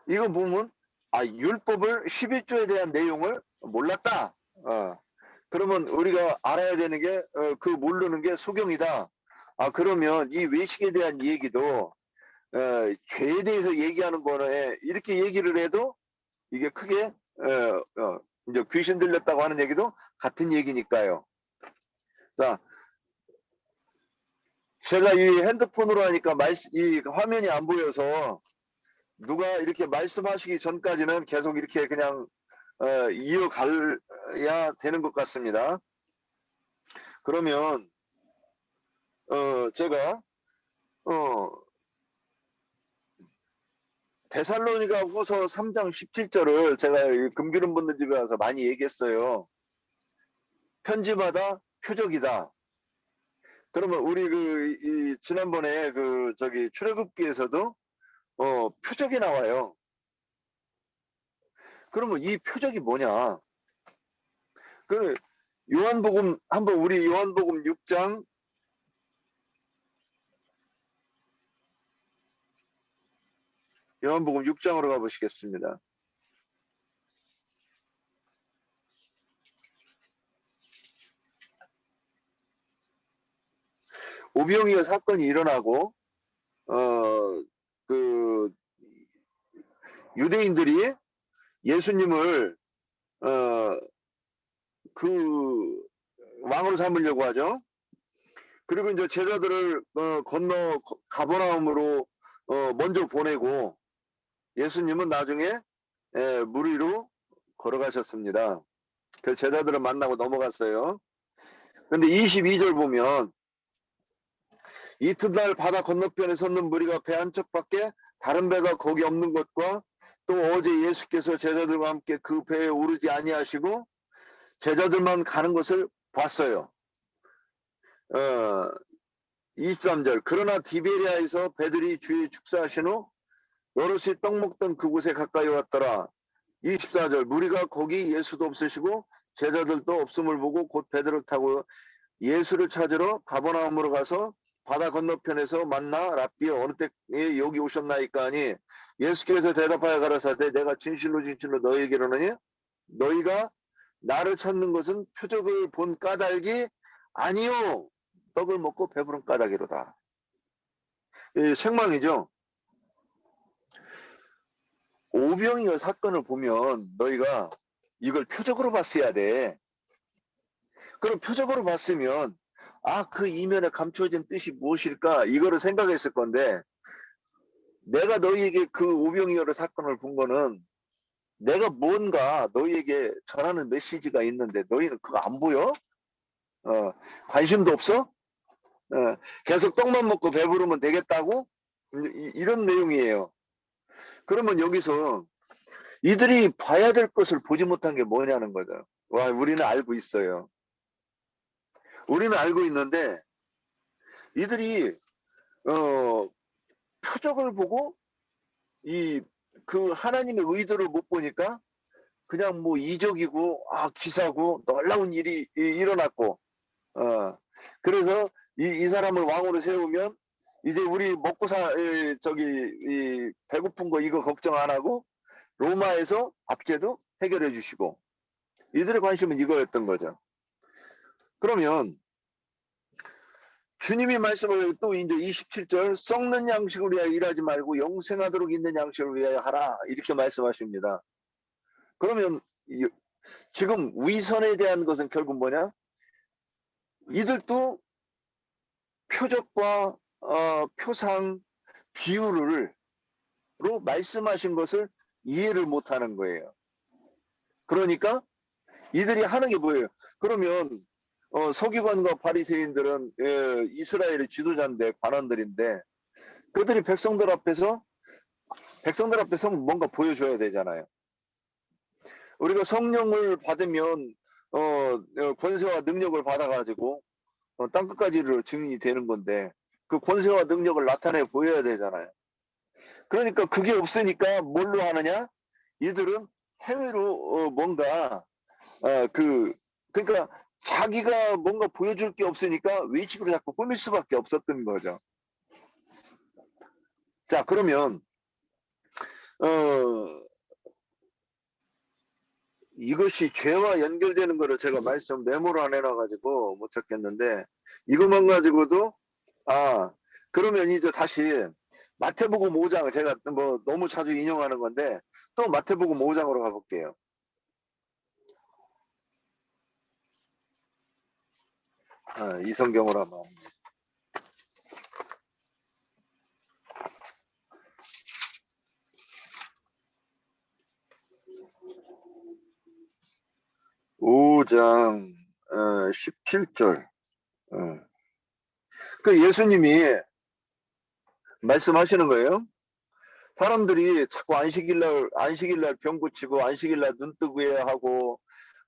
B: 이거 보면 율법을 11조에 대한 내용을 몰랐다. 그러면 우리가 알아야 되는 게 그 모르는 게 소경이다. 그러면 이 외식에 대한 얘기도 죄에 대해서 얘기하는 거네. 이렇게 얘기를 해도 이게 크게 이제 귀신 들렸다고 하는 얘기도 같은 얘기니까요. 자, 제가 이 핸드폰으로 하니까 이 화면이 안 보여서 누가 이렇게 말씀하시기 전까지는 계속 이렇게 그냥 이어가야 되는 것 같습니다. 그러면 제가 데살로니가 후서 3장 17절을 제가 금기름 붓는 집에 와서 많이 얘기했어요. 편지마다 표적이다. 그러면 우리 지난번에 출애굽기에서도 표적이 나와요. 그러면 이 표적이 뭐냐? 그 요한복음 한번 우리 요한복음 6장 요한복음 6장으로 가보시겠습니다. 오병이어 사건이 일어나고 그 유대인들이 예수님을 그 왕으로 삼으려고 하죠. 그리고 이제 제자들을 건너 가버나움으로 먼저 보내고 예수님은 나중에 물 위로 걸어가셨습니다. 그 제자들을 만나고 넘어갔어요. 근데 22절 보면 이튿날 바다 건너편에 섰는 무리가 배 한 척밖에 다른 배가 거기 없는 것과 또 어제 예수께서 제자들과 함께 그 배에 오르지 아니하시고 제자들만 가는 것을 봤어요. 23절 그러나 디베리아에서 배들이 주의 축사하신 후 여럿이 떡 먹던 그곳에 가까이 왔더라. 24절 무리가 거기 예수도 없으시고 제자들도 없음을 보고 곧 배들을 타고 예수를 찾으러 가버나움으로 가서 바다 건너편에서 만나 랍비여 어느 때에 여기 오셨나이까 하니 예수께서 대답하여 가라사대 내가 진실로 진실로 너희에게 이르노니 너희가 나를 찾는 것은 표적을 본 까닭이 아니요 떡을 먹고 배부른 까닭이로다. 생망이죠. 오병이어 사건을 보면 너희가 이걸 표적으로 봤어야 돼. 그럼 표적으로 봤으면 그 이면에 감추어진 뜻이 무엇일까 이거를 생각했을 건데 내가 너희에게 그 오병이어 사건을 본 거는 내가 뭔가 너희에게 전하는 메시지가 있는데 너희는 그거 안 보여? 관심도 없어? 계속 떡만 먹고 배부르면 되겠다고? 이런 내용이에요. 그러면 여기서 이들이 봐야 될 것을 보지 못한 게 뭐냐는 거죠. 우리는 알고 있어요. 우리는 알고 있는데 이들이 표적을 보고 그 하나님의 의도를 못 보니까 그냥 뭐 이적이고 기사고 놀라운 일이 일어났고 그래서 이 사람을 왕으로 세우면 이제 우리 먹고 배고픈 거 이거 걱정 안 하고 로마에서 압제도 해결해 주시고 이들의 관심은 이거였던 거죠. 그러면 주님이 말씀을 또 이제 27절 썩는 양식을 위하여 일하지 말고 영생하도록 있는 양식을 위하여 하라 이렇게 말씀하십니다. 그러면 지금 위선에 대한 것은 결국 뭐냐? 이들도 표적과 표상 비유로 말씀하신 것을 이해를 못하는 거예요. 그러니까 이들이 하는 게 뭐예요? 그러면 서기관과 바리새인들은 이스라엘의 지도자인데 관원들인데 그들이 백성들 앞에서 뭔가 보여줘야 되잖아요. 우리가 성령을 받으면 권세와 능력을 받아가지고 땅끝까지를 증인이 되는 건데 그 권세와 능력을 나타내 보여야 되잖아요. 그러니까 그게 없으니까 뭘로 하느냐? 이들은 행위로 뭔가 그러니까 자기가 뭔가 보여줄 게 없으니까 외식으로 자꾸 꾸밀 수밖에 없었던 거죠. 자, 그러면 이것이 죄와 연결되는 거를 제가 말씀 메모를 안 해놔가지고 못 찾겠는데 이것만 가지고도 그러면 이제 다시 마태복음 5장 제가 뭐 너무 자주 인용하는 건데 또 마태복음 5장으로 가볼게요. 이 성경으로 한번. (5장) 17절. 그 예수님이 말씀하시는 거예요. 사람들이 자꾸 안식일날 병 고치고 안식일날 눈 뜨고 해야 하고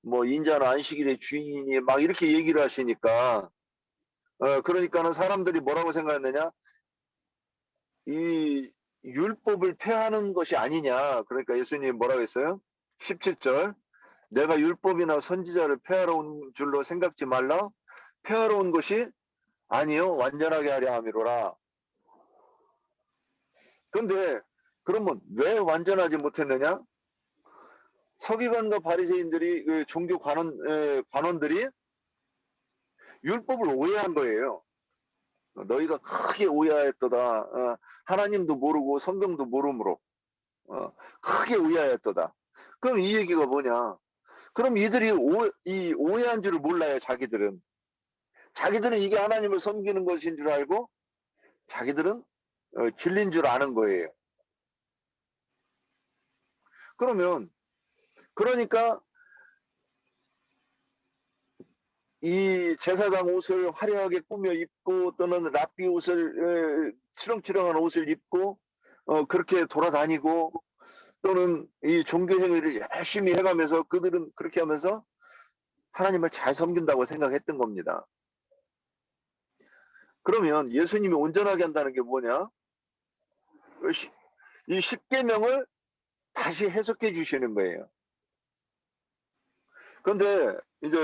B: 뭐 인자는 안식일의 주인이니 막 이렇게 얘기를 하시니까 그러니까는 사람들이 뭐라고 생각했느냐? 이 율법을 폐하는 것이 아니냐. 그러니까 예수님이 뭐라고 했어요? 17절. 내가 율법이나 선지자를 폐하러 온 줄로 생각지 말라. 폐하러 온 것이 아니요 완전하게 하려 함이로라. 근데 그러면 왜 완전하지 못했느냐? 서기관과 바리새인들이 그 종교 관원들이 율법을 오해한 거예요. 너희가 크게 오해하였도다. 하나님도 모르고 성경도 모르므로 크게 오해하였도다. 그럼 이 얘기가 뭐냐? 그럼 이들이 이 오해한 줄을 몰라요. 자기들은 이게 하나님을 섬기는 것인 줄 알고 자기들은 진리인 줄 아는 거예요. 그러니까 이 제사장 옷을 화려하게 꾸며 입고 또는 랍비 옷을 치렁치렁한 옷을 입고 그렇게 돌아다니고 또는 이 종교 행위를 열심히 해가면서 그들은 그렇게 하면서 하나님을 잘 섬긴다고 생각했던 겁니다. 그러면 예수님이 온전하게 한다는 게 뭐냐? 이 10계명을 다시 해석해 주시는 거예요. 그런데 이제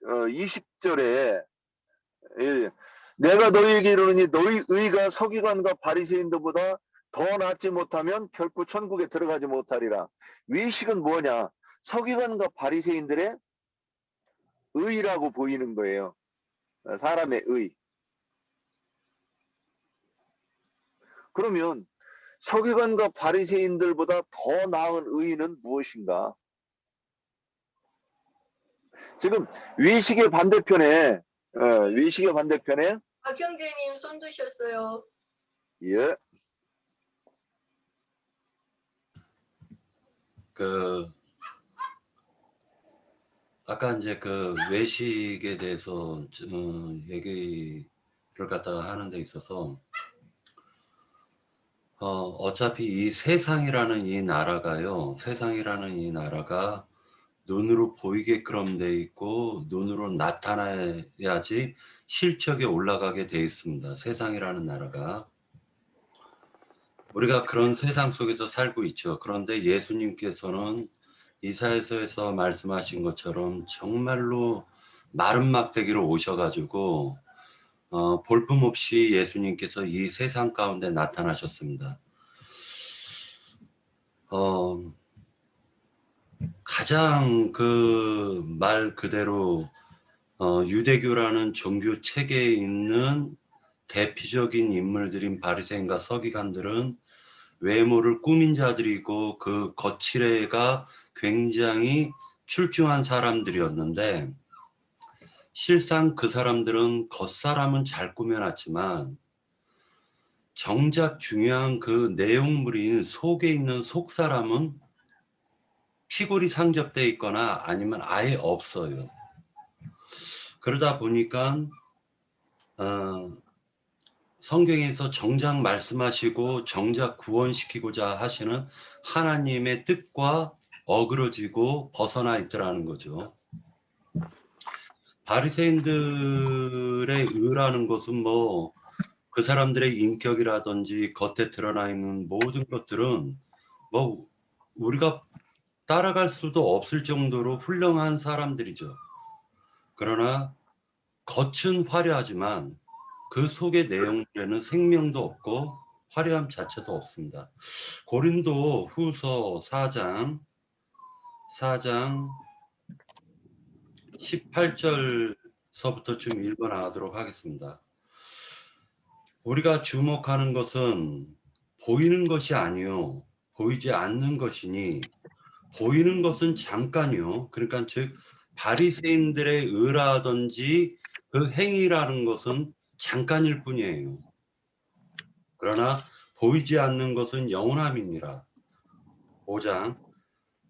B: 20절에 내가 너희에게 이르노니 너희 의가 서기관과 바리새인들보다 더 낫지 못하면 결코 천국에 들어가지 못하리라. 위식은 뭐냐? 서기관과 바리새인들의 의라고 보이는 거예요. 사람의 의. 그러면 서기관과 바리새인들보다 더 나은 의는 무엇인가? 지금 위식의 반대편에
A: 박형제님 손 드셨어요.
B: 예.
D: 아까 이제 그 외식에 대해서 얘기를 갖다가 하는 데 있어서 어차피 이 세상이라는 이 나라가요. 세상이라는 이 나라가 눈으로 보이게끔 돼 있고 눈으로 나타나야지 실적에 올라가게 돼 있습니다. 세상이라는 나라가. 우리가 그런 세상 속에서 살고 있죠. 그런데 예수님께서는 이사야서에서 말씀하신 것처럼 정말로 마른 막대기로 오셔가지고 볼품없이 예수님께서 이 세상 가운데 나타나셨습니다. 가장 그 말 그대로 유대교라는 종교 체계에 있는 대표적인 인물들인 바리새인과 서기관들은 외모를 꾸민 자들이고 그 거칠애가 굉장히 출중한 사람들이었는데 실상 그 사람들은 겉사람은 잘 꾸며놨지만 정작 중요한 그 내용물인 속에 있는 속사람은 피골이 상접되어 있거나 아니면 아예 없어요. 그러다 보니까 성경에서 정작 말씀하시고 정작 구원시키고자 하시는 하나님의 뜻과 어그러지고 벗어나 있더라는 거죠. 바리새인들의 의라는 것은 뭐 그 사람들의 인격이라든지 겉에 드러나 있는 모든 것들은 뭐 우리가 따라갈 수도 없을 정도로 훌륭한 사람들이죠. 그러나 겉은 화려하지만 그 속의 내용에는 생명도 없고 화려함 자체도 없습니다. 고린도 후서 4장 18절서부터 좀 읽어 나가도록 하겠습니다. 우리가 주목하는 것은 보이는 것이 아니요 보이지 않는 것이니 보이는 것은 잠깐이요. 그러니까 즉 바리새인들의 의라든지 그 행위라는 것은 잠깐일 뿐이에요. 그러나 보이지 않는 것은 영원함이니라. 5장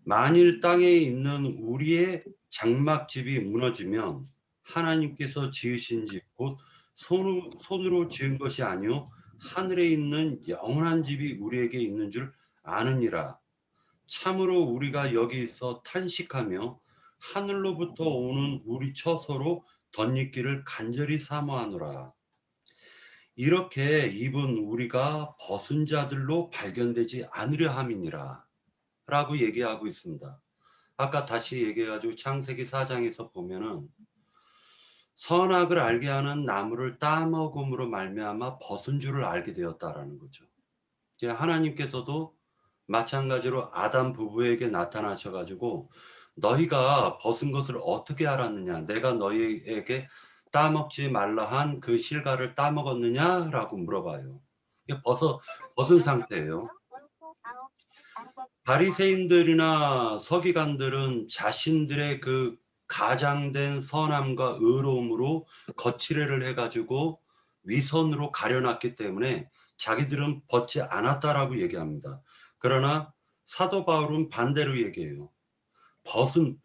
D: 만일 땅에 있는 우리의 장막집이 무너지면 하나님께서 지으신 집 곧 손으로 지은 것이 아니요 하늘에 있는 영원한 집이 우리에게 있는 줄 아느니라. 참으로 우리가 여기 있어 탄식하며 하늘로부터 오는 우리 처소로 덧입기를 간절히 사모하노라. 이렇게 입은 우리가 벗은 자들로 발견되지 않으려 함이니라 라고 얘기하고 있습니다. 아까 다시 얘기해가지고 창세기 4장에서 보면은 선악을 알게 하는 나무를 따먹음으로 말미암아 벗은 줄을 알게 되었다라는 거죠. 하나님께서도 마찬가지로 아담 부부에게 나타나셔가지고 너희가 벗은 것을 어떻게 알았느냐, 내가 너희에게 따먹지 말라 한 그 실과를 따먹었느냐라고 물어봐요. 벗은 상태예요. 바리새인들이나 서기관들은 자신들의 그 가장된 선함과 의로움으로 거칠애를 해가지고 위선으로 가려놨기 때문에 자기들은 벗지 않았다라고 얘기합니다. 그러나 사도 바울은 반대로 얘기해요. 벗은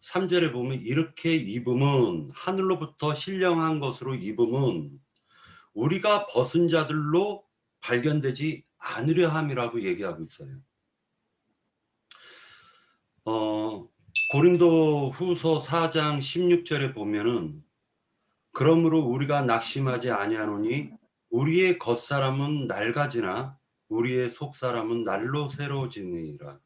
D: 3절에 보면 이렇게 입음은 하늘로부터 신령한 것으로 입음은 우리가 벗은 자들로 발견되지 않으려 함이라고 얘기하고 있어요. 고린도 후서 4장 16절에 보면은 그러므로 우리가 낙심하지 아니하노니 우리의 겉사람은 낡아지나 우리의 속사람은 날로 새로워지느니라.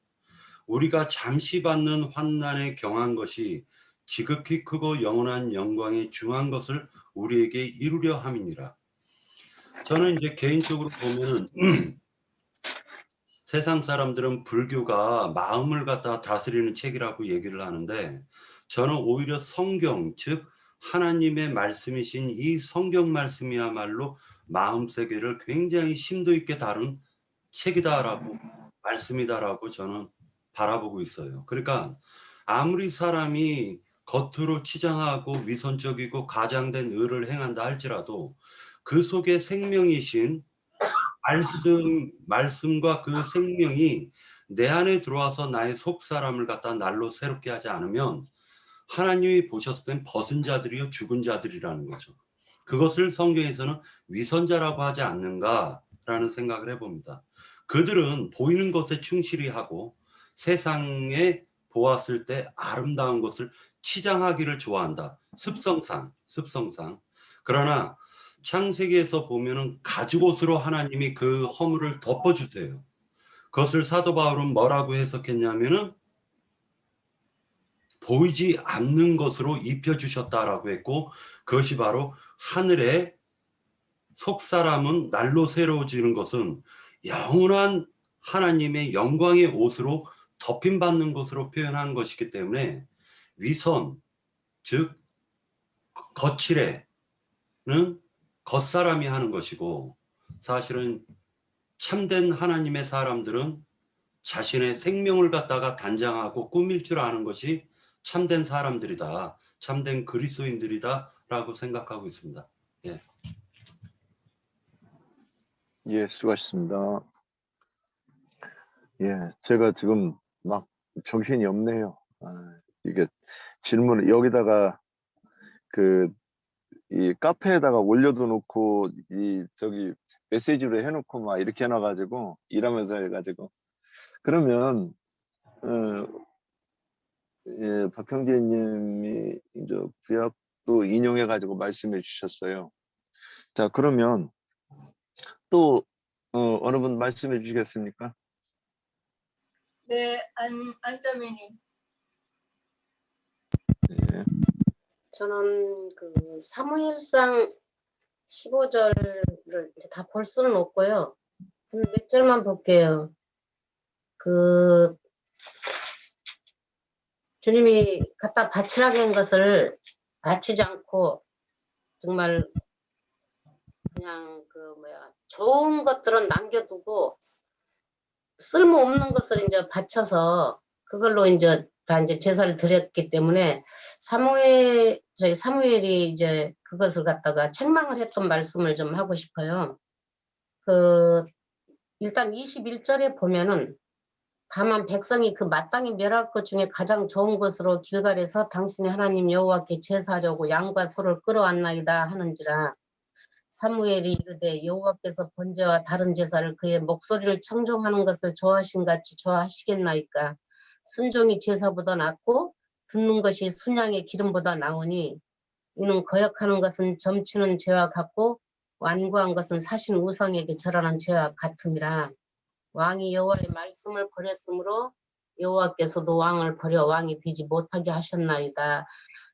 D: 우리가 잠시 받는 환난에 경한 것이 지극히 크고 영원한 영광에 중한 것을 우리에게 이루려 함이니라. 저는 이제 개인적으로 보면은 세상 사람들은 불교가 마음을 갖다 다스리는 책이라고 얘기를 하는데 저는 오히려 성경, 즉 하나님의 말씀이신 이 성경 말씀이야말로 마음 세계를 굉장히 심도 있게 다룬 책이다라고, 말씀이다라고 저는 바라보고 있어요. 그러니까 아무리 사람이 겉으로 치장하고 위선적이고 가장된 의를 행한다 할지라도 그 속에 생명이신 말씀과 그 생명이 내 안에 들어와서 나의 속 사람을 갖다 날로 새롭게 하지 않으면 하나님이 보셨을 땐 벗은 자들이요 죽은 자들이라는 거죠. 그것을 성경에서는 위선자라고 하지 않는가라는 생각을 해봅니다. 그들은 보이는 것에 충실히 하고 세상에 보았을 때 아름다운 것을 치장하기를 좋아한다. 습성상. 그러나 창세기에서 보면은 가죽옷으로 하나님이 그 허물을 덮어주세요. 그것을 사도 바울은 뭐라고 해석했냐면은 보이지 않는 것으로 입혀주셨다라고 했고 그것이 바로 하늘의 속사람은 날로 새로워지는 것은 영원한 하나님의 영광의 옷으로 덮임받는 것으로 표현한 것이기 때문에 위선, 즉 거칠애는 겉사람이 하는 것이고 사실은 참된 하나님의 사람들은 자신의 생명을 갖다가 단장하고 꾸밀 줄 아는 것이 참된 사람들이다. 참된 그리스도인들이다 라고 생각하고 있습니다. 예.
B: 예, 수고하셨습니다. 예, 제가 지금 막 정신이 없네요. 이게 질문을 여기다가 이 카페에다가 올려도 놓고 저기 메시지로 해놓고 막 이렇게 해놔가지고 일하면서 해가지고 그러면 예, 박형제님이 이제 구약도 인용해가지고 말씀해 주셨어요. 자, 그러면 또 어느 분 말씀해 주시겠습니까?
A: 네, 안짜매님.
B: 예.
G: 저는 그 사무엘상 15절을 다 볼 수는 없고요. 몇 절만 볼게요. 그 주님이 갖다 바치라고 한 것을 바치지 않고 정말 그냥 좋은 것들은 남겨두고 쓸모없는 것을 이제 바쳐서 그걸로 이제 다 이제 제사를 드렸기 때문에 사무엘이 이제 그것을 갖다가 책망을 했던 말씀을 좀 하고 싶어요. 일단 21절에 보면은 다만 백성이 그 마땅히 멸할 것 중에 가장 좋은 것으로 길갈에서 당신의 하나님 여호와께 제사하려고 양과 소를 끌어왔나이다 하는지라 사무엘이 이르되 여호와께서 번제와 다른 제사를 그의 목소리를 청종하는 것을 좋아하신 같이 좋아하시겠나이까. 순종이 제사보다 낫고 듣는 것이 순양의 기름보다 나으니 이는 거역하는 것은 점치는 죄와 같고 완고한 것은 사신 우상에게 절하는 죄와 같음이라. 왕이 여호와의 말씀을 버렸으므로 여호와께서도 왕을 버려 왕이 되지 못하게 하셨나이다.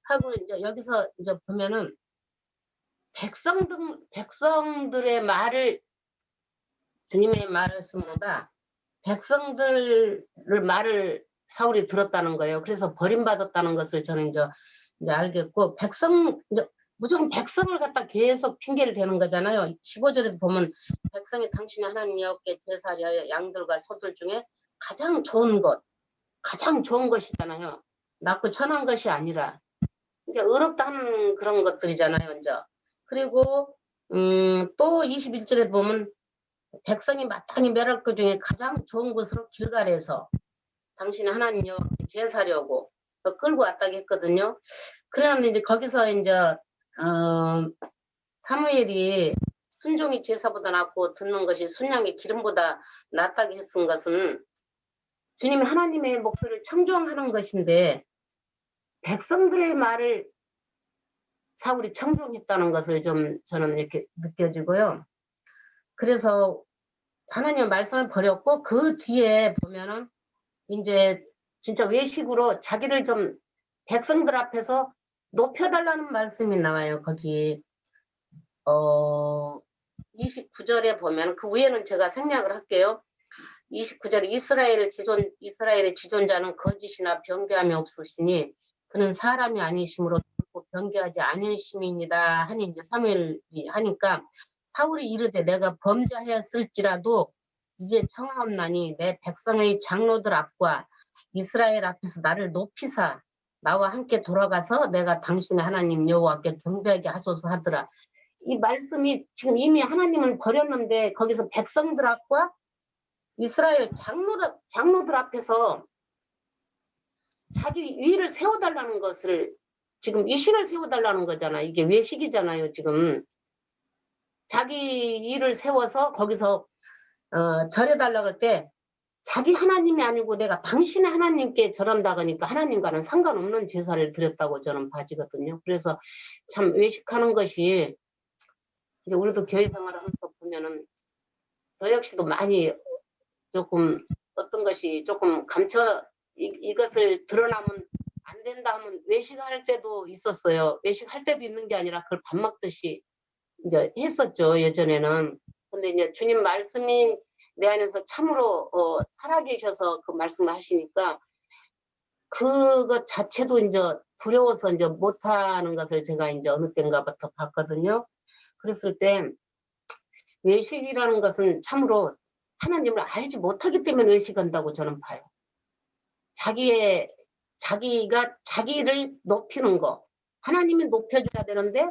G: 하고 이제 여기서 이제 보면은 백성들의 말을 주님의 말씀보다 백성들을 말을 사울이 들었다는 거예요. 그래서 버림받았다는 것을 저는 이제 알겠고, 이제 무조건 백성을 갖다 계속 핑계를 대는 거잖아요. 15절에도 보면 백성이 당신의 하나님 여호와께 제사하려 양들과 소들 중에 가장 좋은 것이잖아요. 낮고 천한 것이 아니라. 그러니까 의롭다 하는 그런 것들이잖아요. 이제. 그리고 또 21절에 보면 백성이 마땅히 멸할 것 중에 가장 좋은 것으로 길갈에서 당신의 하나님 여호와께 제사하려고 끌고 왔다고 했거든요. 그러는데 이제 거기서 이제 사무엘이 순종이 제사보다 낫고 듣는 것이 순양의 기름보다 낫다고 했은 것은 주님이 하나님의 목소리를 청종하는 것인데 백성들의 말을 사울이 청종했다는 것을 좀 저는 이렇게 느껴지고요. 그래서 하나님의 말씀을 버렸고 그 뒤에 보면은 이제 진짜 외식으로 자기를 좀 백성들 앞에서 높여달라는 말씀이 나와요. 거기 29절에 보면 그 위에는 제가 생략을 할게요. 29절에 이스라엘의 지존자는 거짓이나 변개함이 없으시니 그는 사람이 아니심으로 변개하지 않으심입니다. 하니 이제 사무엘이 하니까 사울이 이르되 내가 범죄하였을지라도 이제 청하옵나니 내 백성의 장로들 앞과 이스라엘 앞에서 나를 높이사 나와 함께 돌아가서 내가 당신의 하나님 여호와께 경배하게 하소서 하더라. 이 말씀이 지금 이미 하나님은 버렸는데 거기서 백성들 앞과 이스라엘 장로들 앞에서 자기 위를 세워달라는 것을 지금 이신을 세워달라는 거잖아. 이게 외식이잖아요. 지금 자기 위를 세워서 거기서 절해달라고 할 때 자기 하나님이 아니고 내가 당신의 하나님께 절한다 그러니까 하나님과는 상관없는 제사를 드렸다고 저는 봐지거든요. 그래서 참 외식하는 것이 이제 우리도 교회 생활을 하면서 보면은 저 역시도 많이 조금 어떤 것이 조금 이것을 드러나면 안 된다 하면 외식할 때도 있었어요. 외식할 때도 있는 게 아니라 그걸 밥 먹듯이 이제 했었죠, 예전에는. 근데 이제 주님 말씀이 내 안에서 참으로 살아계셔서 그 말씀을 하시니까 그것 자체도 이제 두려워서 이제 못하는 것을 제가 이제 어느 때인가부터 봤거든요. 그랬을 때 외식이라는 것은 참으로 하나님을 알지 못하기 때문에 외식한다고 저는 봐요. 자기가 자기를 높이는 거, 하나님이 높여줘야 되는데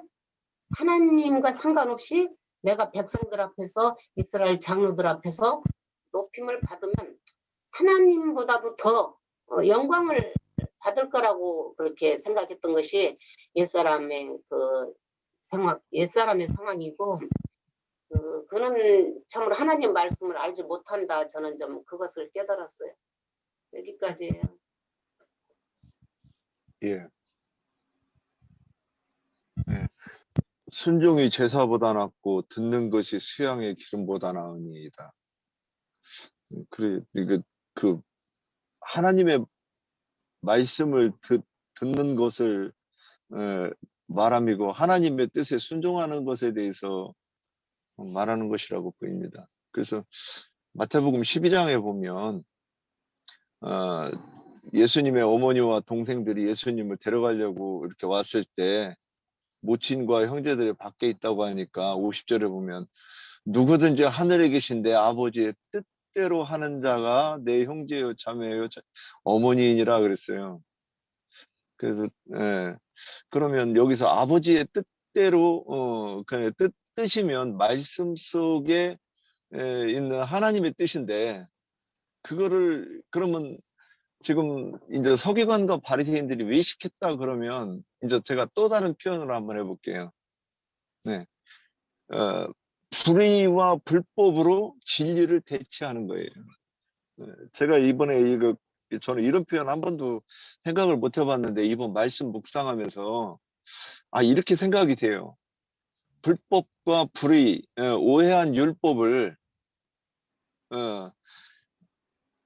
G: 하나님과 상관없이 내가 백성들 앞에서 이스라엘 장로들 앞에서 높임을 받으면 하나님보다도 더 영광을 받을 거라고 그렇게 생각했던 것이 옛사람의 상황이고 그는 참으로 하나님 말씀을 알지 못한다. 저는 좀 그것을 깨달았어요. 여기까지예요.
B: 예. 네. 순종이 제사보다 낫고 듣는 것이 수양의 기름보다 나으니이다. 그래, 그 하나님의 말씀을 듣는 것을 말함이고 하나님의 뜻에 순종하는 것에 대해서 말하는 것이라고 보입니다. 그래서 마태복음 12장에 보면 예수님의 어머니와 동생들이 예수님을 데려가려고 이렇게 왔을 때 모친과 형제들이 밖에 있다고 하니까 50절에 보면 누구든지 하늘에 계신 내 아버지의 뜻대로 하는 자가 내 형제요 자매요 어머니이니라 그랬어요. 그래서 그러면 여기서 아버지의 뜻대로 그냥 뜻이면 말씀 속에 있는 하나님의 뜻인데 그거를 그러면 지금 이제 서기관과 바리새인들이 외식했다 그러면 이제 제가 또 다른 표현을 한번 해볼게요. 네, 불의와 불법으로 진리를 대체하는 거예요. 제가 이번에 저는 이런 표현 한 번도 생각을 못 해봤는데 이번 말씀 묵상하면서 이렇게 생각이 돼요. 불법과 불의, 오해한 율법을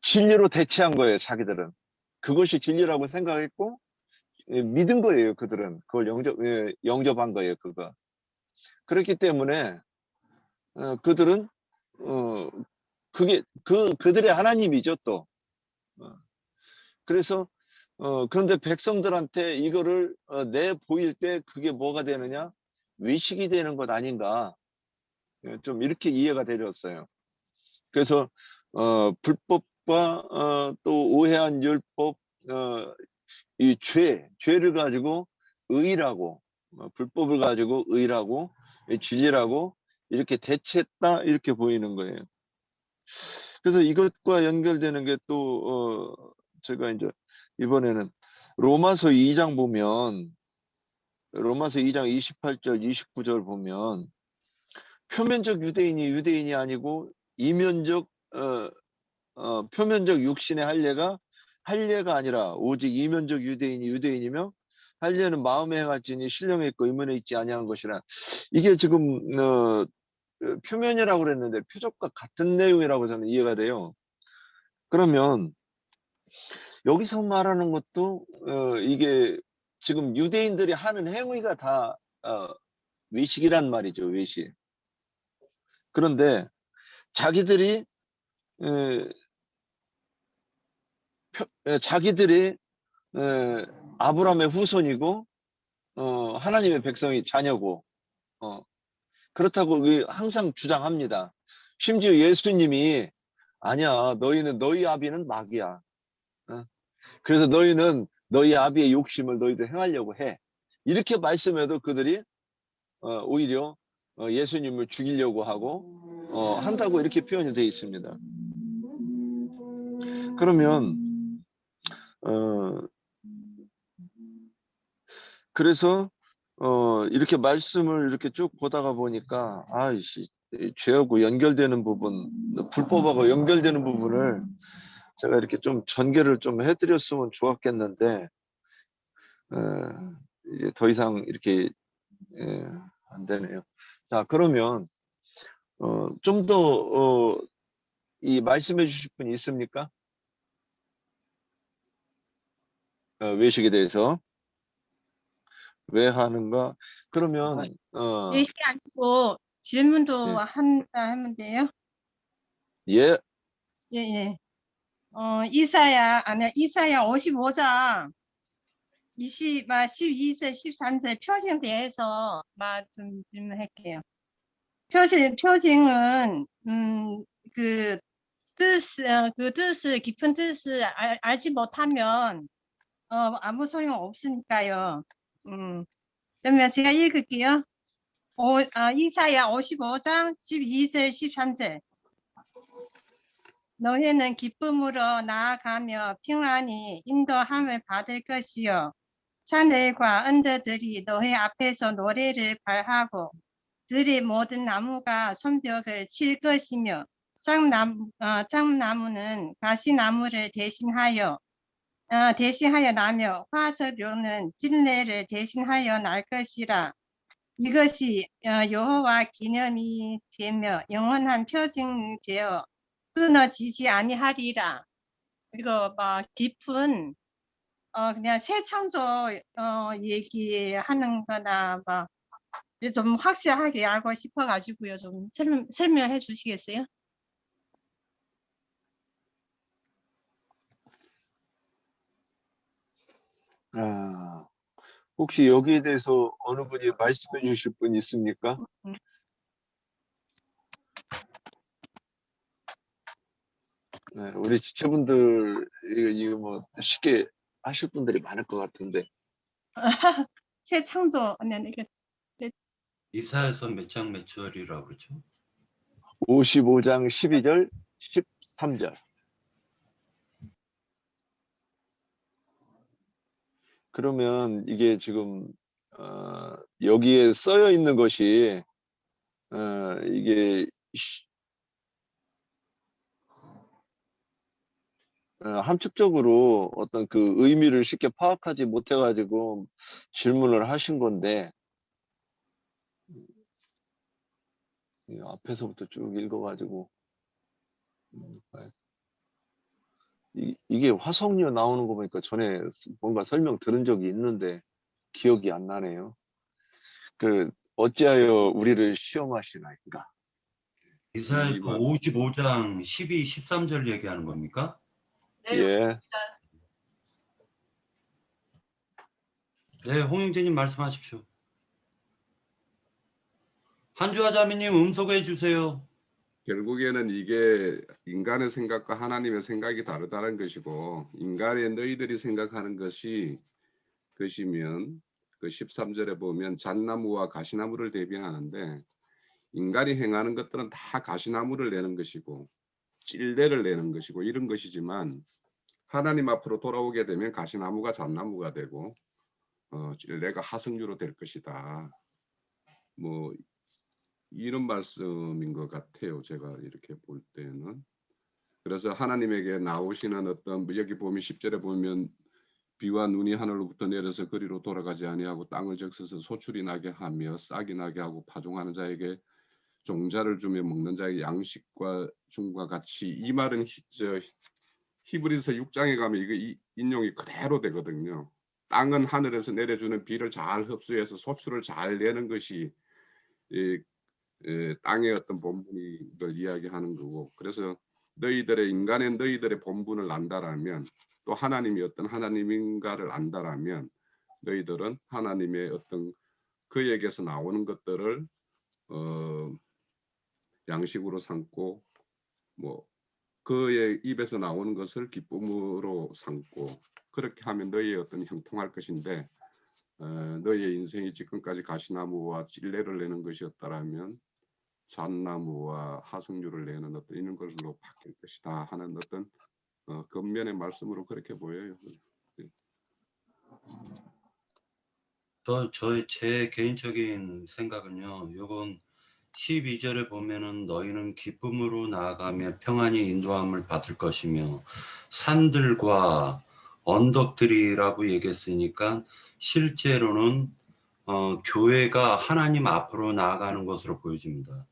B: 진리로 대체한 거예요, 자기들은. 그것이 진리라고 생각했고 믿은 거예요, 그들은. 그걸 영접한 거예요, 그거. 그렇기 때문에 그들은 그게 그들의 하나님이죠, 또. 그래서 그런데 백성들한테 이거를 내 보일 때 그게 뭐가 되느냐? 외식이 되는 것 아닌가? 좀 이렇게 이해가 되었어요. 그래서 불법과 또 오해한 율법, 이 죄를 가지고 의라고, 불법을 가지고 의라고, 진리라고 이렇게 대체했다, 이렇게 보이는 거예요. 그래서 이것과 연결되는 게 또 제가 이제 이번에는 로마서 2장 보면, 로마서 2장 28절 29절 보면 표면적 유대인이 유대인이 아니고 이면적 표면적 육신의 할례가 아니라 오직 이면적 유대인이 유대인이며 할례는 마음에 행할지니 신령에 있고 의문에 있지 아니한 것이라. 이게 지금 표면이라고 그랬는데 표적과 같은 내용이라고 저는 이해가 돼요. 그러면 여기서 말하는 것도 이게 지금 유대인들이 하는 행위가 다 외식이란 말이죠, 외식. 그런데 자기들이 자기들이 아브라함의 후손이고 하나님의 백성이 자녀고 그렇다고 항상 주장합니다. 심지어 예수님이 아니야, 너희는 너희 아비는 마귀야. 그래서 너희는 너희 아비의 욕심을 너희도 행하려고 해. 이렇게 말씀해도 그들이 오히려 예수님을 죽이려고 하고 한다고 이렇게 표현이 되어 있습니다. 그러면 그래서 이렇게 말씀을 이렇게 쭉 보다가 보니까 죄하고 연결되는 부분, 불법하고 연결되는 부분을 제가 이렇게 좀 전개를 좀 해드렸으면 좋았겠는데 이제 더 이상 이렇게 안 되네요. 자, 그러면 좀 더 이 말씀해 주실 분 있습니까? 외식에 대해서 왜 하는가? 그러면
H: 예식이 아니고 질문도
B: 예.
H: 하면 돼요?
B: 예,
H: 예, 예. 이사야 55장 12절, 13절 표징에 대해서 좀 질문할게요. 표징은 그 뜻을 깊은 뜻을 알지 못하면 아무 소용 없으니까요. 그러면 제가 읽을게요. 이사야 55장 12절 13절. 너희는 기쁨으로 나아가며 평안히 인도함을 받을 것이요 산들과 언덕들이 너희 앞에서 노래를 발하고 들의 모든 나무가 손뼉을 칠 것이며 짱나무는 가시나무를 대신하여 나며 화석류는 진례를 대신하여 날 것이라. 이것이 여호와 기념이 되며 영원한 표징이 되어 끊어지지 아니하리라. 이거 깊은 그냥 새 창조 얘기하는 거나 좀 확실하게 알고 싶어 가지고요. 좀 설명해 주시겠어요?
B: 혹시 여기에 대해서 어느 분이 말씀해 주실 분 있습니까? 네, 우리 지체분들 이거 뭐 쉽게 하실 분들이 많을 것 같은데.
H: 새 창조
D: 이사야서 몇 장 몇 절이라고 그러죠?
B: 55장 12절 13절. 그러면 이게 지금 여기에 써여 있는 것이 이게 함축적으로 어떤 그 의미를 쉽게 파악하지 못해가지고 질문을 하신 건데, 이 앞에서부터 쭉 읽어가지고, 이게 화석류 나오는 거 보니까 전에 뭔가 설명 들은 적이 있는데 기억이 안 나네요. 어찌하여 우리를 시험하시나이까.
D: 이사야서
F: 이 말.
D: 55장 12, 13절 얘기하는 겁니까?
A: 네,
B: 예.
A: 맞습니다.
D: 네, 홍영재님 말씀하십시오. 한주하자매님 음소거해 주세요.
F: 결국에는 이게 인간의 생각과 하나님의 생각이 다르다는 것이고, 인간의 너희들이 생각하는 것이면 그 13절에 보면 잣나무와 가시나무를 대비하는데, 인간이 행하는 것들은 다 가시나무를 내는 것이고 찔레를 내는 것이고 이런 것이지만, 하나님 앞으로 돌아오게 되면 가시나무가 잣나무가 되고 찔레가 하석류로 될 것이다. 뭐 이런 말씀인 것 같아요. 제가 이렇게 볼 때는. 그래서 하나님에게 나오시는 어떤, 여기 보면 10절에 보면 비와 눈이 하늘로부터 내려서 그리로 돌아가지 아니하고 땅을 적셔서 소출이 나게 하며 싹이 나게 하고 파종하는 자에게 종자를 주며 먹는 자에게 양식과 줌과 같이, 이 말은 히브리서 6장에 가면 이 인용이 그대로 되거든요. 땅은 하늘에서 내려주는 비를 잘 흡수해서 소출을 잘 내는 것이 땅의 어떤 본분을 이야기하는 거고, 그래서 인간의 너희들의 본분을 안다라면, 또 하나님이 어떤 하나님인가를 안다라면, 너희들은 하나님의 어떤 그에게서 나오는 것들을 양식으로 삼고, 뭐 그의 입에서 나오는 것을 기쁨으로 삼고, 그렇게 하면 너희의 어떤 형통할 것인데, 너희의 인생이 지금까지 가시나무와 찔레를 내는 것이었다라면 잣나무와 하석류를 내는 어떤 이런 걸로 바뀔 것이다 하는 어떤 겉면의 말씀으로 그렇게 보여요.
D: 제 개인적인 생각은요, 요건 12절에 보면은 너희는 기쁨으로 나아가며 평안히 인도함을 받을 것이며 산들과 언덕들이라고 얘기했으니까 실제로는 교회가 하나님 앞으로 나아가는 것으로 보여집니다.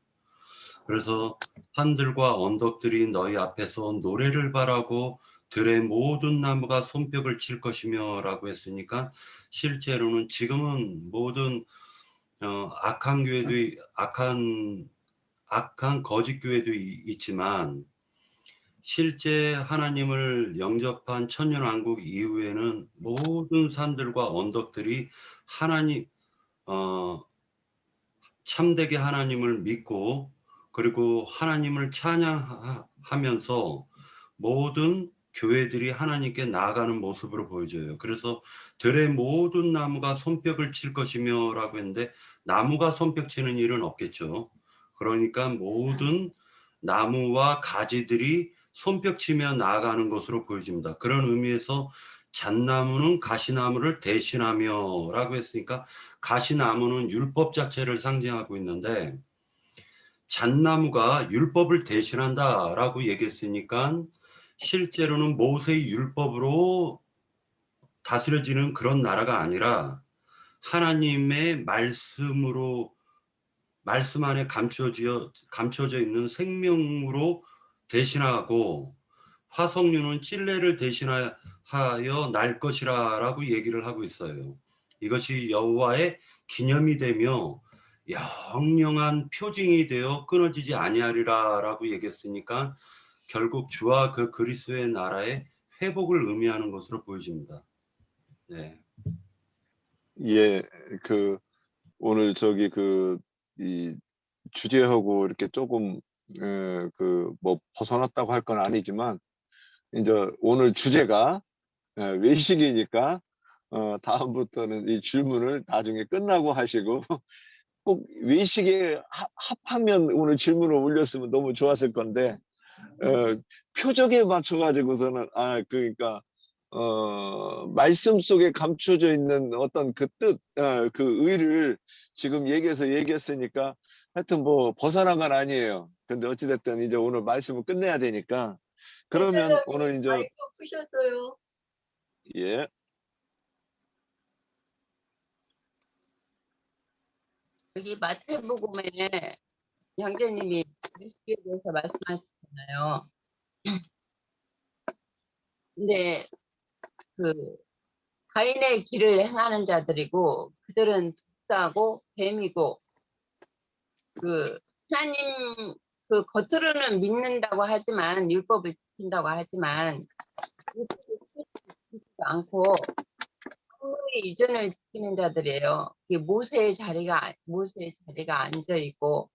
D: 그래서 산들과 언덕들이 너희 앞에서 노래를 바라고 들의 모든 나무가 손뼉을 칠 것이며 라고 했으니까, 실제로는 지금은 모든 악한 교회도 악한 거짓 교회도 있지만, 실제 하나님을 영접한 천년왕국 이후에는 모든 산들과 언덕들이 하나님 참되게 하나님을 믿고, 그리고 하나님을 찬양하면서 모든 교회들이 하나님께 나아가는 모습으로 보여져요. 그래서 들의 모든 나무가 손뼉을 칠 것이며 라고 했는데, 나무가 손뼉 치는 일은 없겠죠. 그러니까 모든 나무와 가지들이 손뼉 치며 나아가는 것으로 보여집니다. 그런 의미에서 잣나무는 가시나무를 대신하며 라고 했으니까, 가시나무는 율법 자체를 상징하고 있는데, 잣나무가 율법을 대신한다 라고 얘기했으니까, 실제로는 모세의 율법으로 다스려지는 그런 나라가 아니라 하나님의 말씀으로, 말씀 안에 감춰져 있는 생명으로 대신하고, 화석류는 찔레를 대신하여 날 것이라 라고 얘기를 하고 있어요. 이것이 여호와의 기념이 되며 영영한 표징이 되어 끊어지지 아니하리라 라고 얘기했으니까, 결국 주와 그 그리스도의 나라의 회복을 의미하는 것으로 보여집니다. 네.
B: 예, 오늘 이 주제하고 이렇게 조금 뭐 벗어났다고 할 건 아니지만, 이제 오늘 주제가 외식이니까 다음부터는 이 질문을 나중에 끝나고 하시고 꼭 외식에 합하면 오늘 질문을 올렸으면 너무 좋았을 건데, 표적에 맞춰가지고서는 그러니까 말씀 속에 감춰져 있는 어떤 그 뜻, 그 의를 지금 얘기했으니까 하여튼 뭐 벗어난 건 아니에요. 근데 어찌됐든 이제 오늘 말씀을 끝내야 되니까 그러면
A: 대사장님
B: 오늘 이제
A: 마이크 푸셨어요.
B: 예.
I: 여기 마태복음에 형제님이 그리스도에 대해서 말씀하셨잖아요. 근데 그 가인의 길을 행하는 자들이고 그들은 독사고 뱀이고 그 하나님 그 겉으로는 믿는다고 하지만 율법을 지킨다고 하지만 율법을 지키지 않고 성물의 유전을 지키는 자들이에요. 모세의 자리가 앉아 있고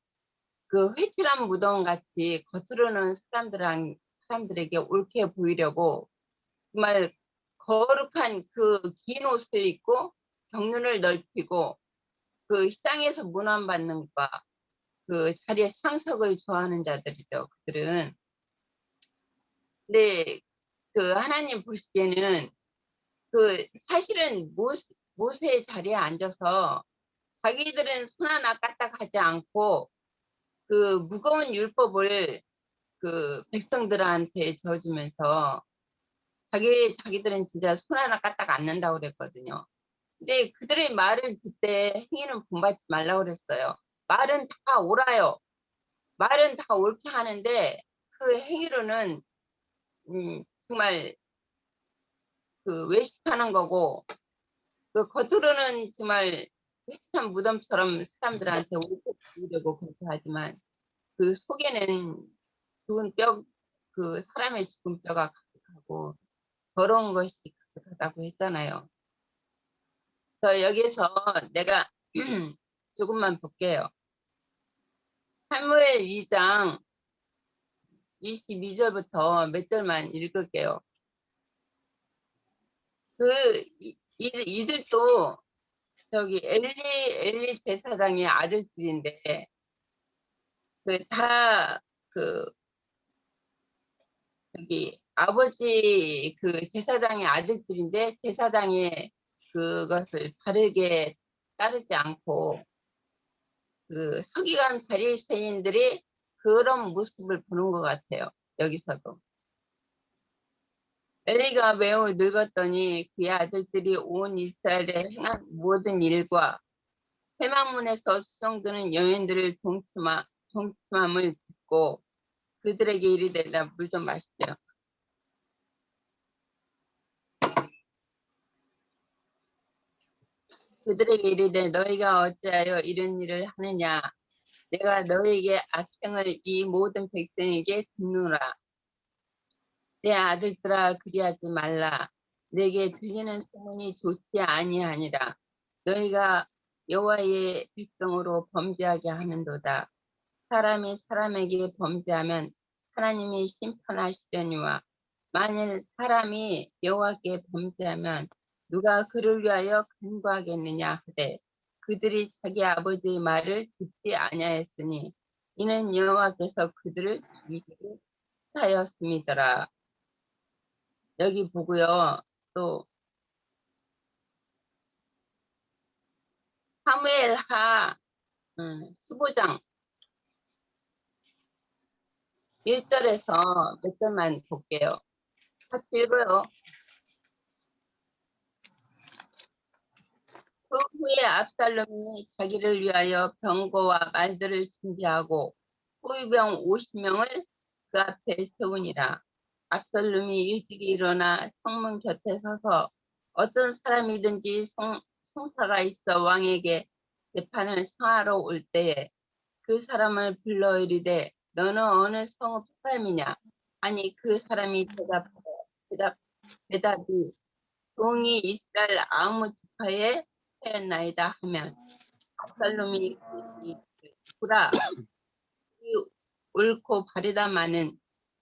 I: 그 회칠한 무덤 같이 겉으로는 사람들에게 옳게 보이려고 정말 거룩한 그 긴 옷을 입고 경륜을 넓히고 그 시장에서 문안받는 것과 그 자리에 상석을 좋아하는 자들이죠. 그들은. 근데 그 하나님 보시기에는 그 사실은 모세의 자리에 앉아서 자기들은 손 하나 까딱하지 않고 그 무거운 율법을 그 백성들한테 져주면서 자기들은 진짜 손 하나 까딱 안 nen다고 그랬거든요. 근데 그들의 말을 듣되 행위는 본받지 말라고 그랬어요. 말은 다 옳아요. 말은 다 옳게 하는데 그 행위로는 정말 그 외식하는 거고 그 겉으로는 정말 회칠한 무덤처럼 사람들한테 옳게 보이려고 그렇게 하지만 그 속에는 죽은 뼈, 그 사람의 죽은 뼈가 가득하고 더러운 것이 가득하다고 했잖아요. 그래서 여기서 내가 조금만 볼게요. 사무엘 2장 22절부터 몇 절만 읽을게요. 이들도 저기 엘리 제사장의 아들들인데 여기 아버지 그 제사장의 아들들인데 제사장의 그것을 바르게 따르지 않고 그 서기관 바리새인들이 그런 모습을 보는 것 같아요. 여기서도. 엘리가 매우 늙었더니 그의 아들들이 온 이스라엘에 행한 모든 일과 회막문에서 수종드는 여인들을 동침함을 듣고 그들에게 이르되 나 물 좀 마시죠. 그들에게 이르되 너희가 어찌하여 이런 일을 하느냐 내가 너희에게 악행을 이 모든 백성에게 듣노라. 내 아들들아 그리하지 말라. 내게 들리는 소문이 좋지 아니하니라. 너희가 여호와의 백성으로 범죄하게 하는도다. 사람이 사람에게 범죄하면 하나님이 심판하시려니와 만일 사람이 여호와께 범죄하면 누가 그를 위하여 간구하겠느냐 하되 그들이 자기 아버지의 말을 듣지 아니하였으니 이는 여호와께서 그들을 죽이기로 하였음이더라. 여기 보고요. 또 사무엘하 15장 1절에서 몇 절만 볼게요. 같이 읽어요. 그 후에 압살롬이 자기를 위하여 병거와 말들을 준비하고 호위병 50명을 그 앞에 세우니라. 압살롬이 일찍이 일어나 성문 곁에 서서 어떤 사람이든지 송사가 있어 왕에게 재판을 청하러 올 때에 그 사람을 불러 이르되 너는 어느 성읍 사람이냐? 아니 그 사람이 대답이 종이 이스라엘 아무 지파에 하였나이다 하면 압살롬이 구라 옳고 바르다마는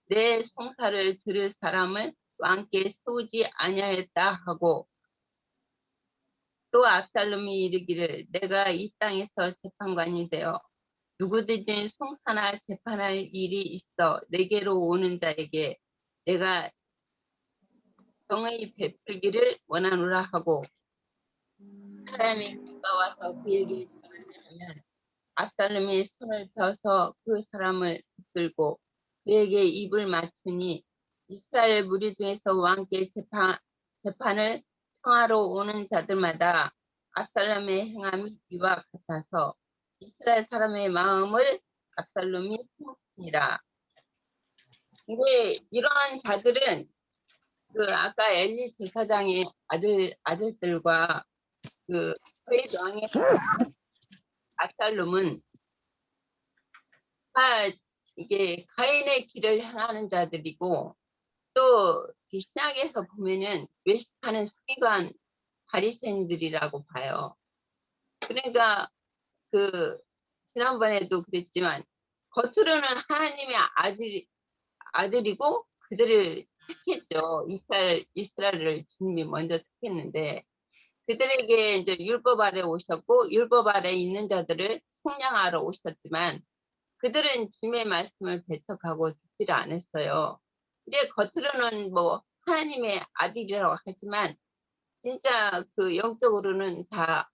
I: 내 송사를 들을 사람을 왕께 세우지 아니하였다 하고 또 압살롬이 이르기를 내가 이 땅에서 재판관이 되어 누구든지 송사나 재판할 일이 있어 내게로 오는 자에게 내가 정의 베풀기를 원하노라 하고 사람이 가까워서 그에게 전하면 압살롬이 손을 펴서 그 사람을 붙들고 그에게 입을 맞추니 이스라엘 무리 중에서 왕께 재판을 청하러 오는 자들마다 압살롬의 행함이 이와 같아서 이스라엘 사람의 마음을 압살롬이 품었으니라. 근데 이런 자들은 그 아까 엘리 제사장의 아들들과 그 다윗 왕의 압살롬은 이게 가인의 길을 행하는 자들이고, 또 신약에서 보면은 외식하는 서기관 바리새인들이라고 봐요. 그러니까 그 지난번에도 그랬지만 겉으로는 하나님의 아들이고 그들을 택했죠. 이스라엘을 주님이 먼저 택했는데, 그들에게 이제 율법 아래 오셨고 율법 아래 있는 자들을 속량하러 오셨지만 그들은 주님의 말씀을 배척하고 듣지를 않았어요. 근데 겉으로는 뭐 하나님의 아들이라고 하지만 진짜 그 영적으로는 다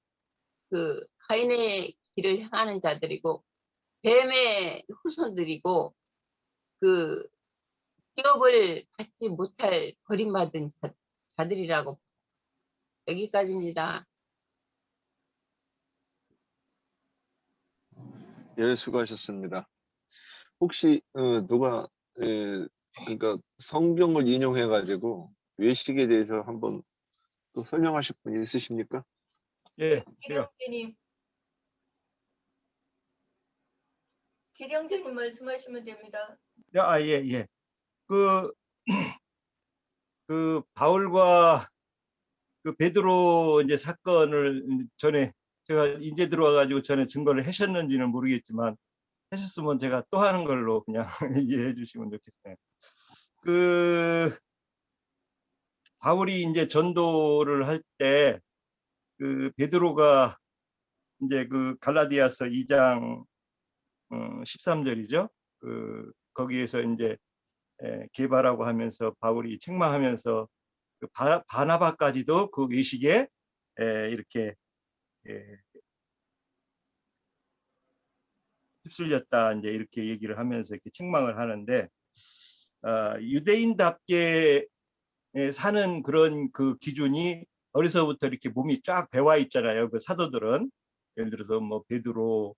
I: 그 가인의 길을 행하는 자들이고 뱀의 후손들이고 그 기업을 받지 못할 버림받은 자들이라고. 여기까지입니다.
B: 예, 수고하셨습니다. 혹시 누가 그러니까 성경을 인용해 가지고 외식에 대해서 한번 또 설명하실 분이 있으십니까?
J: 예,
A: 기령제님. 기령제님 말씀하시면 됩니다.
J: 예. 그 바울과 그 베드로 이제 사건을 전에 제가 이제 들어와가지고 전에 증거를 하셨는지는 모르겠지만 하셨으면 제가 또 하는 걸로 그냥 이해해 주시면 좋겠어요. 그 바울이 이제 전도를 할 때 그 베드로가 이제 그 갈라디아서 2장 13절이죠. 그 거기에서 이제 개발하고 하면서 바울이 책망하면서 그 바나바까지도 그 외식에 이렇게 휩쓸렸다 이제 이렇게 얘기를 하면서 이렇게 책망을 하는데, 유대인답게 사는 그런 그 기준이 어려서부터 이렇게 몸이 쫙 배와 있잖아요. 그 사도들은 예를 들어서 뭐 베드로,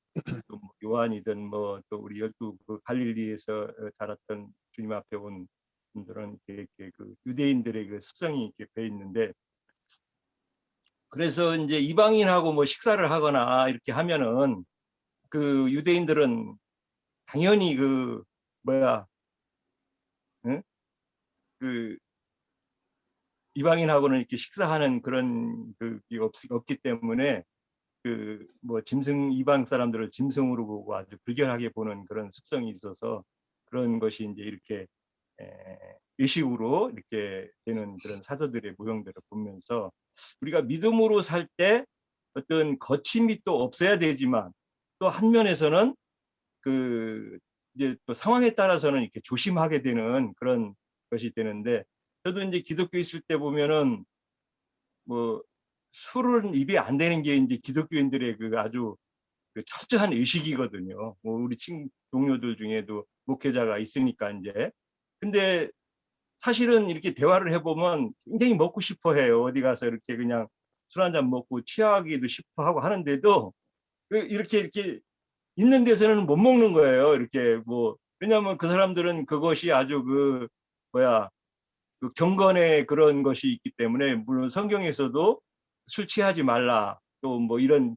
J: 또 뭐 요한이든 뭐 또 우리 12 그 갈릴리에서 자랐던 주님 앞에 온 분들은 이렇게 그 유대인들의 그 습성이 이렇게 배 있는데, 그래서 이제 이방인하고 뭐 식사를 하거나 이렇게 하면은 그 유대인들은 당연히 그 뭐야, 응? 그 이방인하고는 이렇게 식사하는 그런 그게 없기 때문에 그 뭐 짐승, 이방 사람들을 짐승으로 보고 아주 불결하게 보는 그런 습성이 있어서 그런 것이 이제 이렇게 외식으로 이렇게 되는 그런 사도들의 모형들을 보면서 우리가 믿음으로 살 때 어떤 거침이 또 없어야 되지만 또 한 면에서는 그 이제 또 상황에 따라서는 이렇게 조심하게 되는 그런 것이 되는데, 저도 이제 기독교 있을 때 보면은 뭐 술은 입에 안 되는 게 이제 기독교인들의 그 아주 그 철저한 의식이거든요. 뭐 우리 동료들 중에도 목회자가 있으니까 이제. 근데 사실은 이렇게 대화를 해보면 굉장히 먹고 싶어 해요. 어디 가서 이렇게 그냥 술 한잔 먹고 취하기도 싶어 하고 하는데도 이렇게 있는 데서는 못 먹는 거예요. 이렇게 뭐 왜냐하면 그 사람들은 그것이 아주 그 뭐야 그 경건의 그런 것이 있기 때문에, 물론 성경에서도 술 취하지 말라 또 뭐 이런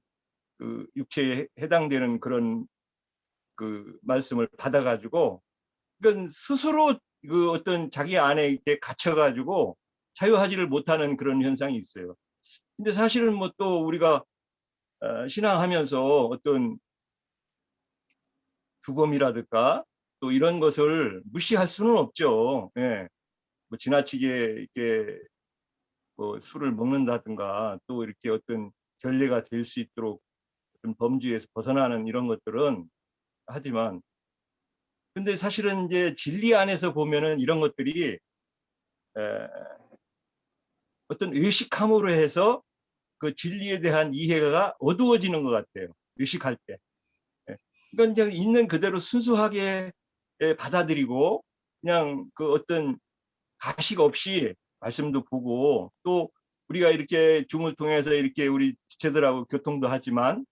J: 그 육체에 해당되는 그런 그 말씀을 받아가지고 그건 스스로 그 어떤 자기 안에 이렇게 갇혀가지고 자유하지를 못하는 그런 현상이 있어요. 근데 사실은 뭐 또 우리가 신앙하면서 어떤 주검이라든가 또 이런 것을 무시할 수는 없죠. 예. 뭐 지나치게 이렇게 뭐 술을 먹는다든가 또 이렇게 어떤 결례가 될 수 있도록 어떤 범주에서 벗어나는 이런 것들은 하지만, 근데 사실은 이제 진리 안에서 보면은 이런 것들이 어떤 의식함으로 해서 그 진리에 대한 이해가 어두워지는 것 같아요. 의식할 때. 그러니까 이제 있는 그대로 순수하게 받아들이고 그냥 그 어떤 가식 없이 말씀도 보고 또 우리가 이렇게 줌을 통해서 이렇게 우리 지체들하고 교통도 하지만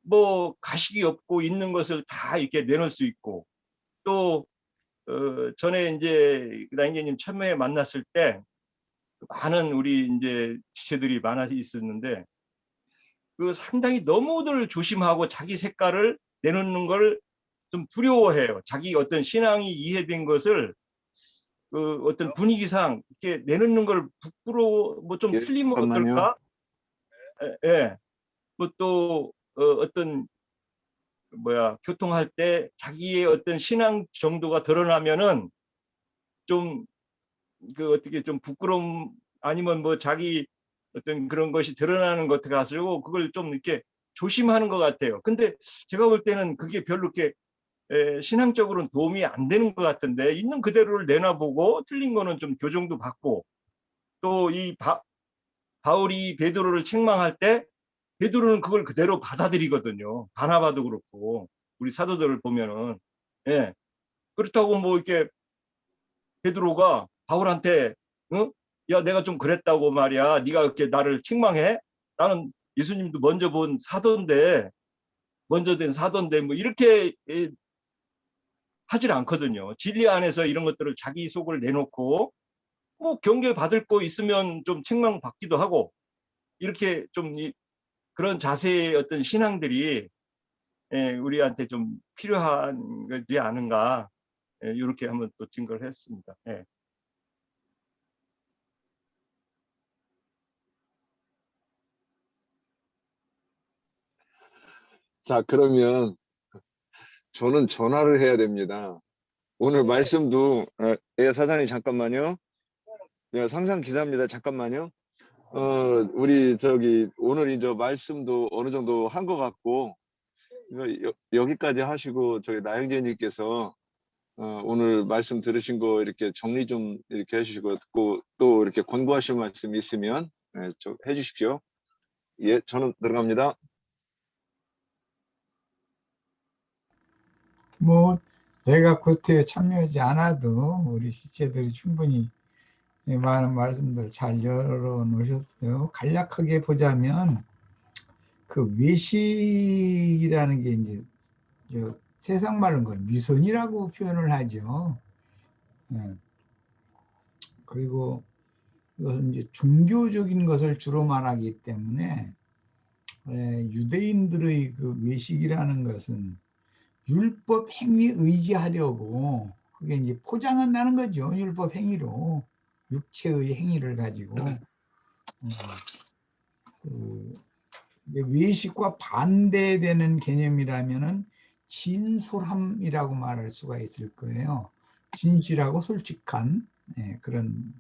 J: 뭐 가식이 없고 있는 것을 다 이렇게 내놓을 수 있고 또 전에 이제 나인계님 처음에 만났을 때 많은 우리 이제 지체들이 많아 있었는데 그 상당히 너무들 조심하고 자기 색깔을 내놓는 걸 좀 두려워해요. 자기 어떤 신앙이 이해된 것을 그 어떤 분위기상 이렇게 내놓는 걸 부끄러워 뭐 좀
B: 예,
J: 틀리면
B: 잠깐만요.
J: 어떨까? 예. 뭐 또 어떤 뭐야 교통할 때 자기의 어떤 신앙 정도가 드러나면은 좀 그 어떻게 좀 부끄러움 아니면 뭐 자기 어떤 그런 것이 드러나는 것 가지고 그걸 좀 이렇게 조심하는 것 같아요. 근데 제가 볼 때는 그게 별로 이렇게 신앙적으로는 도움이 안 되는 것 같은데 있는 그대로를 내놔보고 틀린 거는 좀 교정도 받고 또 이 바울이 베드로를 책망할 때 베드로는 그걸 그대로 받아들이거든요. 바나바도 그렇고 우리 사도들을 보면은 예. 그렇다고 뭐 이렇게 베드로가 바울한테 야 내가 좀 그랬다고 말이야. 네가 이렇게 나를 책망해? 나는 예수님도 먼저 본 사도인데 먼저 된 사도인데 뭐 이렇게 하질 않거든요. 진리 안에서 이런 것들을 자기 속을 내놓고 뭐 경계 받을 거 있으면 좀 책망 받기도 하고 이렇게 좀 그런 자세의 어떤 신앙들이 우리한테 좀 필요한 거지 않은가 이렇게 한번 또 증거를 했습니다. 예.
B: 자, 그러면 저는 전화를 해야 됩니다. 오늘 말씀도 예, 사장님 잠깐만요. 예, 상상 기자입니다. 잠깐만요. 우리 저기 오늘 이제 말씀도 어느 정도 한 것 같고 여기까지 하시고 저희 나영재님께서 오늘 말씀 들으신 거 이렇게 정리 좀 이렇게 해주시고 또 이렇게 권고하실 말씀 있으면 좀 해주십시오. 예, 저는 들어갑니다.
K: 뭐 내가 그때 참여하지 않아도 우리 지체들이 충분히 많은 말씀들 잘 열어놓으셨어요. 간략하게 보자면 그 외식이라는 게 이제 세상 말은 걸 미선이라고 표현을 하죠. 그리고 이것은 이제 종교적인 것을 주로 말하기 때문에 유대인들의 그 외식이라는 것은 율법 행위 의지하려고 그게 이제 포장한다는 거죠. 율법 행위로 육체의 행위를 가지고 외식과 반대되는 개념이라면은 진솔함이라고 말할 수가 있을 거예요. 진실하고 솔직한 그런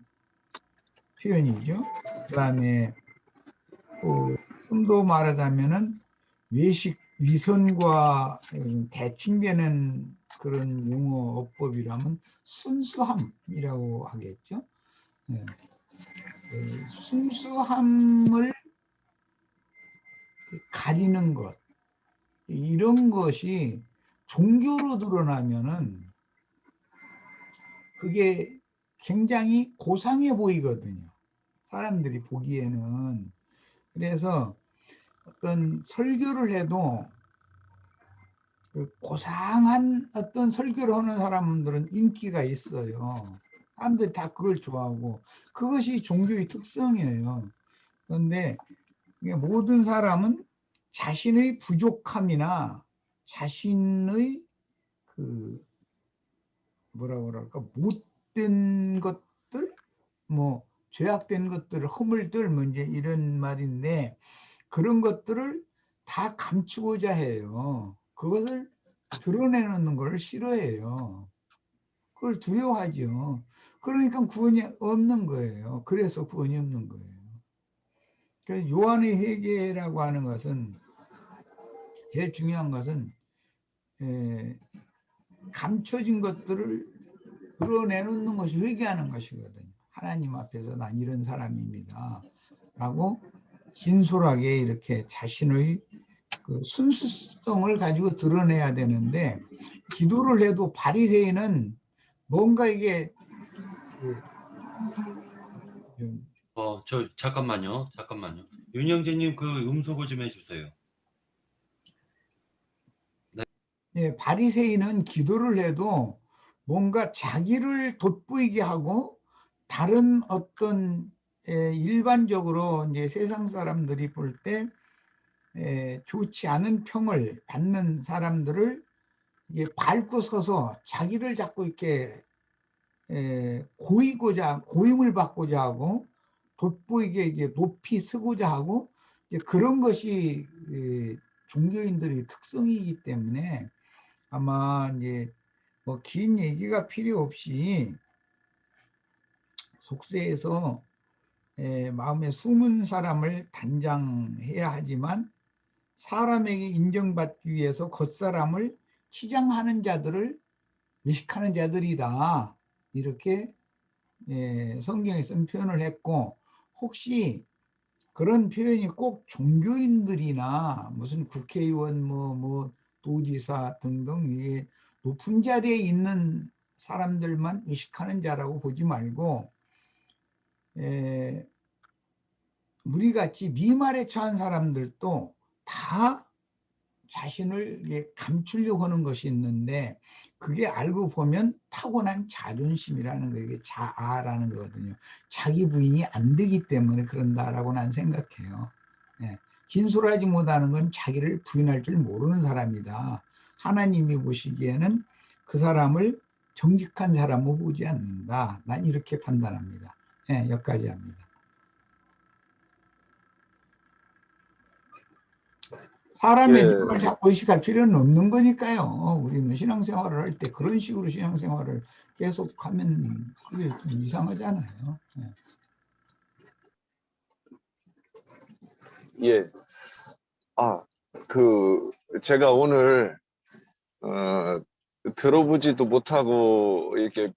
K: 표현이죠. 그다음에 좀 더 말하자면은 외식 위선과 대칭되는 그런 용어 어법이라면 순수함이라고 하겠죠. 순수함을 가리는 것 이런 것이 종교로 드러나면은 그게 굉장히 고상해 보이거든요. 사람들이 보기에는. 그래서 어떤 설교를 해도 고상한 어떤 설교를 하는 사람들은 인기가 있어요. 사람들이 다 그걸 좋아하고 그것이 종교의 특성이에요. 그런데 모든 사람은 자신의 부족함이나 자신의 그 뭐라고 그럴까 못된 것들 뭐 죄악된 것들 허물들 뭐 이제 이런 말인데 그런 것들을 다 감추고자 해요. 그것을 드러내는 걸 싫어해요. 그걸 두려워하죠. 그러니까 구원이 없는 거예요. 그래서 구원이 없는 거예요. 그래서 요한의 회개라고 하는 것은 제일 중요한 것은 감춰진 것들을 드러내놓는 것이 회개하는 것이거든요. 하나님 앞에서 난 이런 사람입니다. 라고 진솔하게 이렇게 자신의 그 순수성을 가지고 드러내야 되는데 기도를 해도 바리새인은 뭔가 이게
D: 저 잠깐만요. 윤영재님 그 음소거 좀 해주세요.
K: 예, 바리새인은 기도를 해도 뭔가 자기를 돋보이게 하고 다른 어떤 일반적으로 이제 세상 사람들이 볼 때 좋지 않은 평을 받는 사람들을 이게 밟고 서서 자기를 자꾸 이렇게 고임을 받고자 하고 돋보이게 이게 높이 쓰고자 하고 그런 것이 종교인들의 특성이기 때문에 아마 이제 뭐 긴 얘기가 필요 없이 속세에서 마음에 숨은 사람을 단장해야 하지만 사람에게 인정받기 위해서 겉사람을 치장하는 자들을 의식하는 자들이다. 이렇게 성경에 쓴 표현을 했고, 혹시 그런 표현이 꼭 종교인들이나 무슨 국회의원 뭐 도지사 등등 이게 높은 자리에 있는 사람들만 의식하는 자라고 보지 말고 우리 같이 미말에 처한 사람들도 다 자신을 감추려고 하는 것이 있는데 그게 알고 보면 타고난 자존심이라는 거예요. 이게 자아라는 거거든요. 자기 부인이 안 되기 때문에 그런다라고 난 생각해요. 진솔하지 못하는 건 자기를 부인할 줄 모르는 사람이다. 하나님이 보시기에는 그 사람을 정직한 사람으로 보지 않는다. 난 이렇게 판단합니다. 여기까지 합니다. 사람의 눈을 자꾸 의식할 필요는 없는 거니까요. 우리는 신앙생활을 할 때 그런 식으로 신앙생활을 계속하면 그게 좀 이상하잖아요.
B: 예. 제가 오늘 들어보지도 못하고 이렇게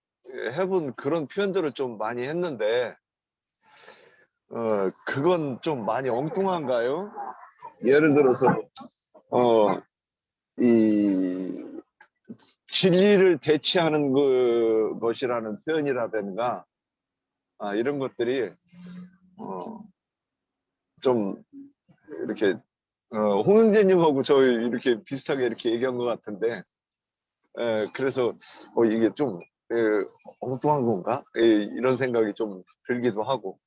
B: 해본 그런 표현들을 좀 많이 했는데 그건 좀 많이 엉뚱한가요? 예를 들어서 이 진리를 대체하는 것이라는 표현이라든가 이런 것들이 좀 이렇게 홍영재님하고 저 이렇게 비슷하게 이렇게 얘기한 것 같은데 그래서 이게 좀 엉뚱한 건가? 이런 생각이 좀 들기도 하고.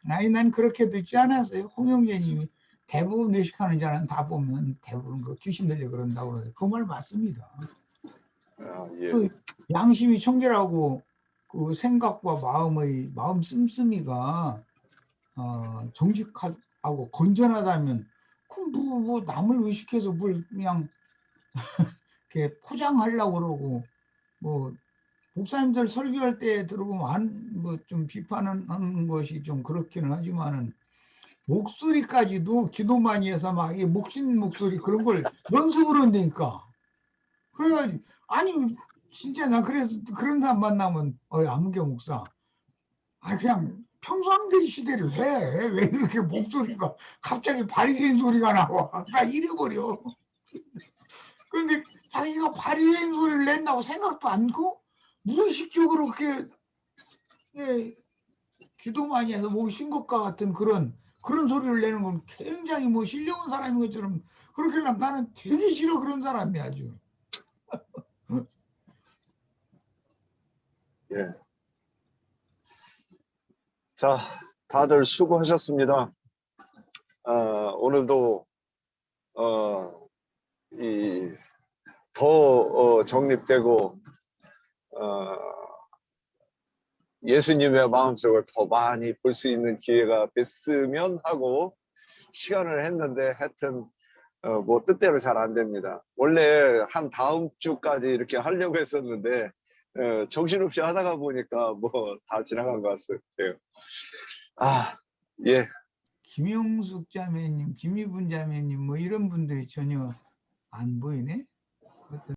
K: 아니 난 그렇게 듣지 않았어요. 홍영재님이 대부분 의식하는 자는 다 보면 대부분 그 귀신 들려 그런다고 그러는데 그 말 맞습니다.
B: 예.
K: 그 양심이 청결하고 그 생각과 마음 씀씀이가 정직하고 건전하다면 그럼 뭐 남을 의식해서 뭘 그냥 이렇게 포장하려고 그러고 뭐 목사님들 설교할 때 들어보면 뭐 좀 비판하는 것이 좀 그렇기는 하지만은 목소리까지도 기도 많이 해서 막 이 목신 목소리 그런 걸 연습을 한다니까. 그래가지고 아니 진짜 나 그래서 그런 사람 만나면 안문경 목사 그냥 평상대 시대를 왜 이렇게 목소리가 갑자기 바리새인 소리가 나와 나 잃어버려. 그런데 자기가 바리새인 소리를 낸다고 생각도 않고 무의식적으로 그렇게 기도 많이 해서 목신 것과 같은 그런 소리를 내는 건 굉장히 뭐 신령한 사람인 것처럼 그렇게 하면 나는 되게 싫어. 그런 사람이 아주.
B: 예. 자, 다들 수고하셨습니다. 오늘도 더 정립되고 예수님의 마음속을 더 많이 볼 수 있는 기회가 됐으면 하고 시간을 했는데 하여튼 뭐 뜻대로 잘 안 됩니다. 원래 한 다음 주까지 이렇게 하려고 했었는데 정신없이 하다가 보니까 뭐 다 지나간 것 같아요. 예.
K: 김용숙 자매님, 김희분 자매님 뭐 이런 분들이 전혀 안 보이네.